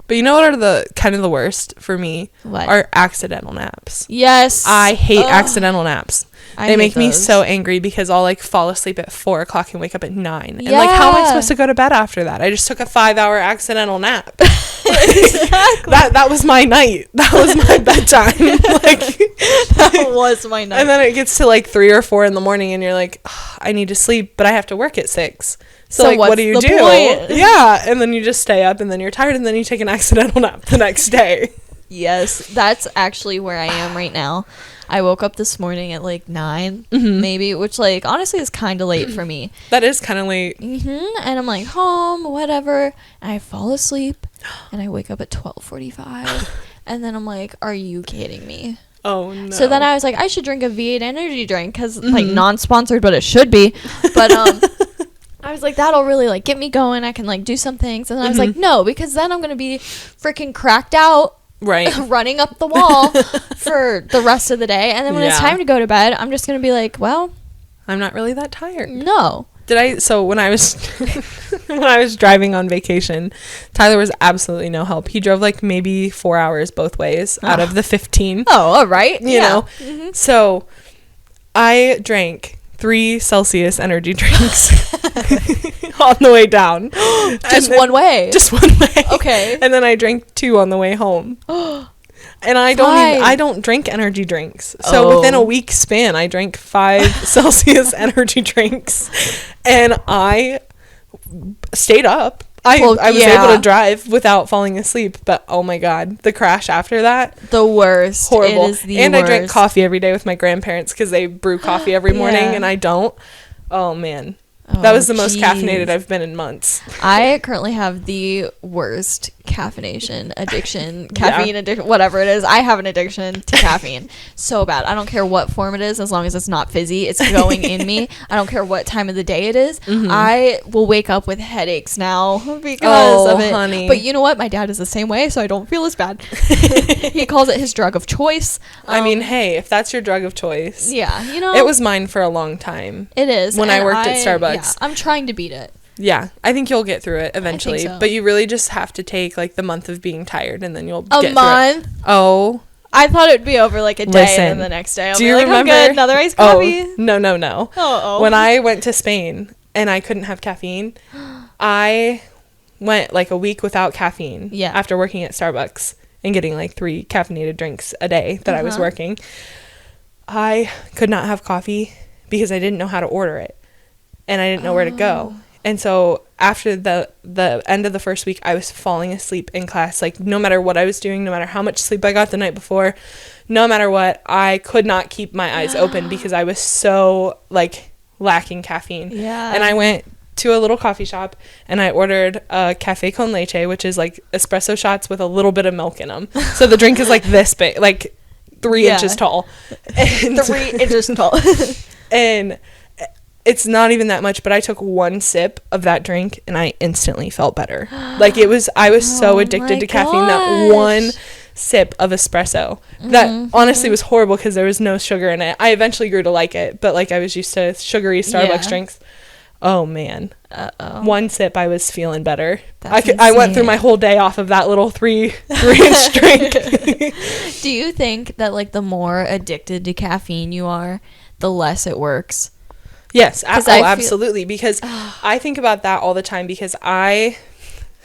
But you know what are the kind of the worst for me? What? Are accidental naps. Yes. I hate accidental naps. They make me those. so angry because I'll like fall asleep at 4:00 and wake up at 9. And like, how am I supposed to go to bed after that? I just took a 5-hour accidental nap. Exactly. That was my night. That was my bedtime. Like that was my night. And then it gets to like 3 or 4 in the morning and you're like, oh, I need to sleep, but I have to work at 6. So like, what do you do? Yeah, and then you just stay up, and then you're tired, and then you take an accidental nap the next day. Yes, that's actually where I am right now. I woke up this morning at like 9, maybe, which like honestly is kind of late for me. That is kind of late. And I'm like home, whatever. And I fall asleep, and I wake up at 12:45, and then I'm like, "Are you kidding me?" Oh no. So then I was like, I should drink a V8 energy drink because like non-sponsored, but it should be. But I was like, that'll really like get me going. I can like do some things. And then I was like, no, because then I'm gonna be freaking cracked out. Right. Running up the wall for the rest of the day. And then when it's time to go to bed, I'm just going to be like, well, I'm not really that tired. No. So when I was when I was driving on vacation, Tyler was absolutely no help. He drove like maybe 4 hours both ways out of the 15. Oh, all right. You know. So I drank 3 Celsius energy drinks on the way down. Just one way. Just one way. Okay. And then I drank 2 on the way home. And I don't drink energy drinks. So within a week span, I drank 5 Celsius energy drinks, and I stayed up. I was able to drive without falling asleep, but oh my god, the crash after that, the worst. Horrible. It is the and worst. I drank coffee every day with my grandparents because they brew coffee every morning, and I don't. Oh man. That was the most caffeinated I've been in months. I currently have the worst caffeine addiction, whatever it is. I have an addiction to caffeine so bad. I don't care what form it is, as long as it's not fizzy. It's going in me. I don't care what time of the day it is. I will wake up with headaches now because of it. Honey. But you know what? My dad is the same way, so I don't feel as bad. He calls it his drug of choice. I mean, hey, if that's your drug of choice. Yeah, you know. It was mine for a long time. It is. When I worked at Starbucks. Yeah, I'm trying to beat it. Yeah, I think you'll get through it eventually. So. But you really just have to take like the month of being tired, and then you'll get through it. A month? Oh. I thought it would be over like a day, and the next day I'll be like, remember? I'm good, another iced coffee. Oh, no. Oh. When I went to Spain and I couldn't have caffeine, I went like a week without caffeine after working at Starbucks and getting like 3 caffeinated drinks a day that I was working. I could not have coffee because I didn't know how to order it. And I didn't know where to go. And so after the end of the first week, I was falling asleep in class. Like, no matter what I was doing, no matter how much sleep I got the night before, no matter what, I could not keep my eyes open because I was so, like, lacking caffeine. Yeah. And I went to a little coffee shop and I ordered a cafe con leche, which is like espresso shots with a little bit of milk in them. So the drink is like this big, like 3 inches tall. And 3 inches tall. And it's not even that much, but I took one sip of that drink and I instantly felt better. Like, I was so addicted to caffeine, that one sip of espresso that honestly was horrible because there was no sugar in it. I eventually grew to like it, but like, I was used to sugary Starbucks drinks. Oh man. One sip, I was feeling better. I went through my whole day off of that little 3-inch drink. Do you think that, like, the more addicted to caffeine you are, the less it works? Yes, absolutely. Because I think about that all the time, because I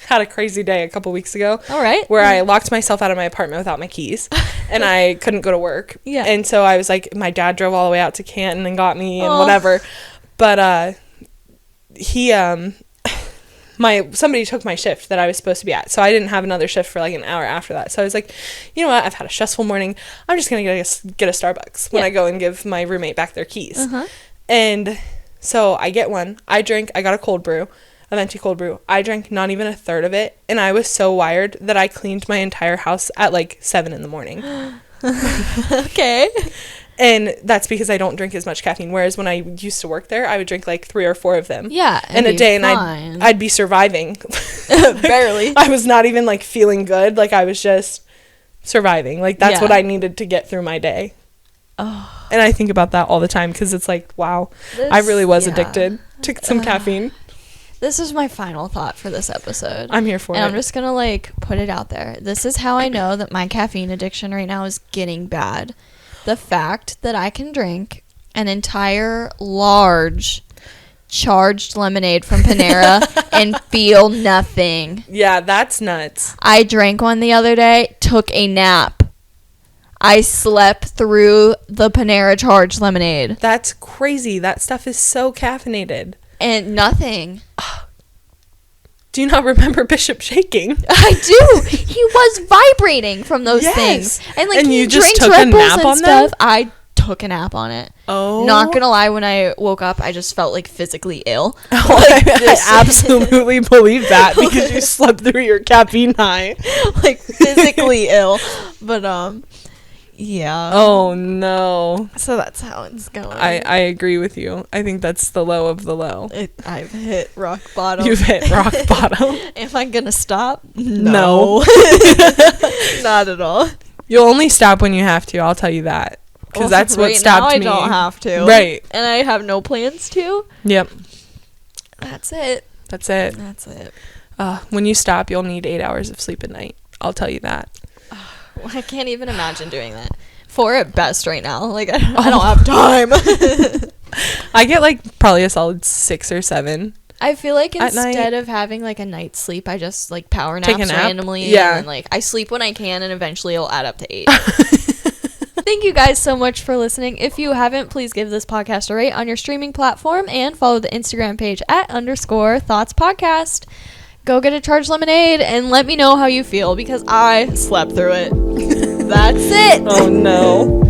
had a crazy day a couple weeks ago. All right. Where I locked myself out of my apartment without my keys and I couldn't go to work. Yeah. And so I was like, my dad drove all the way out to Canton and got me and whatever. But somebody took my shift that I was supposed to be at. So I didn't have another shift for like an hour after that. So I was like, you know what? I've had a stressful morning. I'm just going to get a Starbucks when I go and give my roommate back their keys. Uh-huh. And so I get one. I got a cold brew, a venti cold brew. I drank not even a third of it. And I was so wired that I cleaned my entire house at like 7 a.m. Okay. And that's because I don't drink as much caffeine. Whereas when I used to work there, I would drink like 3 or 4 of them. Yeah. In a day. Fine. And I'd be surviving. Barely. I was not even like feeling good. Like, I was just surviving. Like, that's what I needed to get through my day. Oh. And I think about that all the time because it's like, wow, I really was addicted to some caffeine. This is my final thought for this episode. I'm here for it. And I'm just going to, like, put it out there. This is how I know that my caffeine addiction right now is getting bad. The fact that I can drink an entire large charged lemonade from Panera and feel nothing. Yeah, that's nuts. I drank one the other day, took a nap. I slept through the Panera charged lemonade. That's crazy. That stuff is so caffeinated. And nothing. Do you not remember Bishop shaking? I do. He was vibrating from those things. And like, he drinks Red Bulls and stuff. I took a nap on it. Oh. Not gonna lie, when I woke up, I just felt like physically ill. I absolutely believe that because you slept through your caffeine high. Like, physically ill. But yeah. Oh no. So that's how it's going. I agree with you. I think that's the low of the low. I've hit rock bottom. You've hit rock bottom. Am I gonna stop? No. Not at all. You'll only stop when you have to, I'll tell you that. Because that's what stopped me. I don't have to. Right. And I have no plans to. Yep. That's it. That's it. When you stop, you'll need 8 hours of sleep at night. I'll tell you that. I can't even imagine doing that. 4 at best right now. Like, I don't have time. I get like probably a solid 6 or 7. I feel like instead of having like a night's sleep, I just like power naps randomly. Yeah. And like, I sleep when I can, and eventually it'll add up to 8. Thank you guys so much for listening. If you haven't, please give this podcast a rate on your streaming platform and follow the Instagram page @_ThoughtsPodcast. Go get a charged lemonade and let me know how you feel, because I slept through it. That's it. Oh no.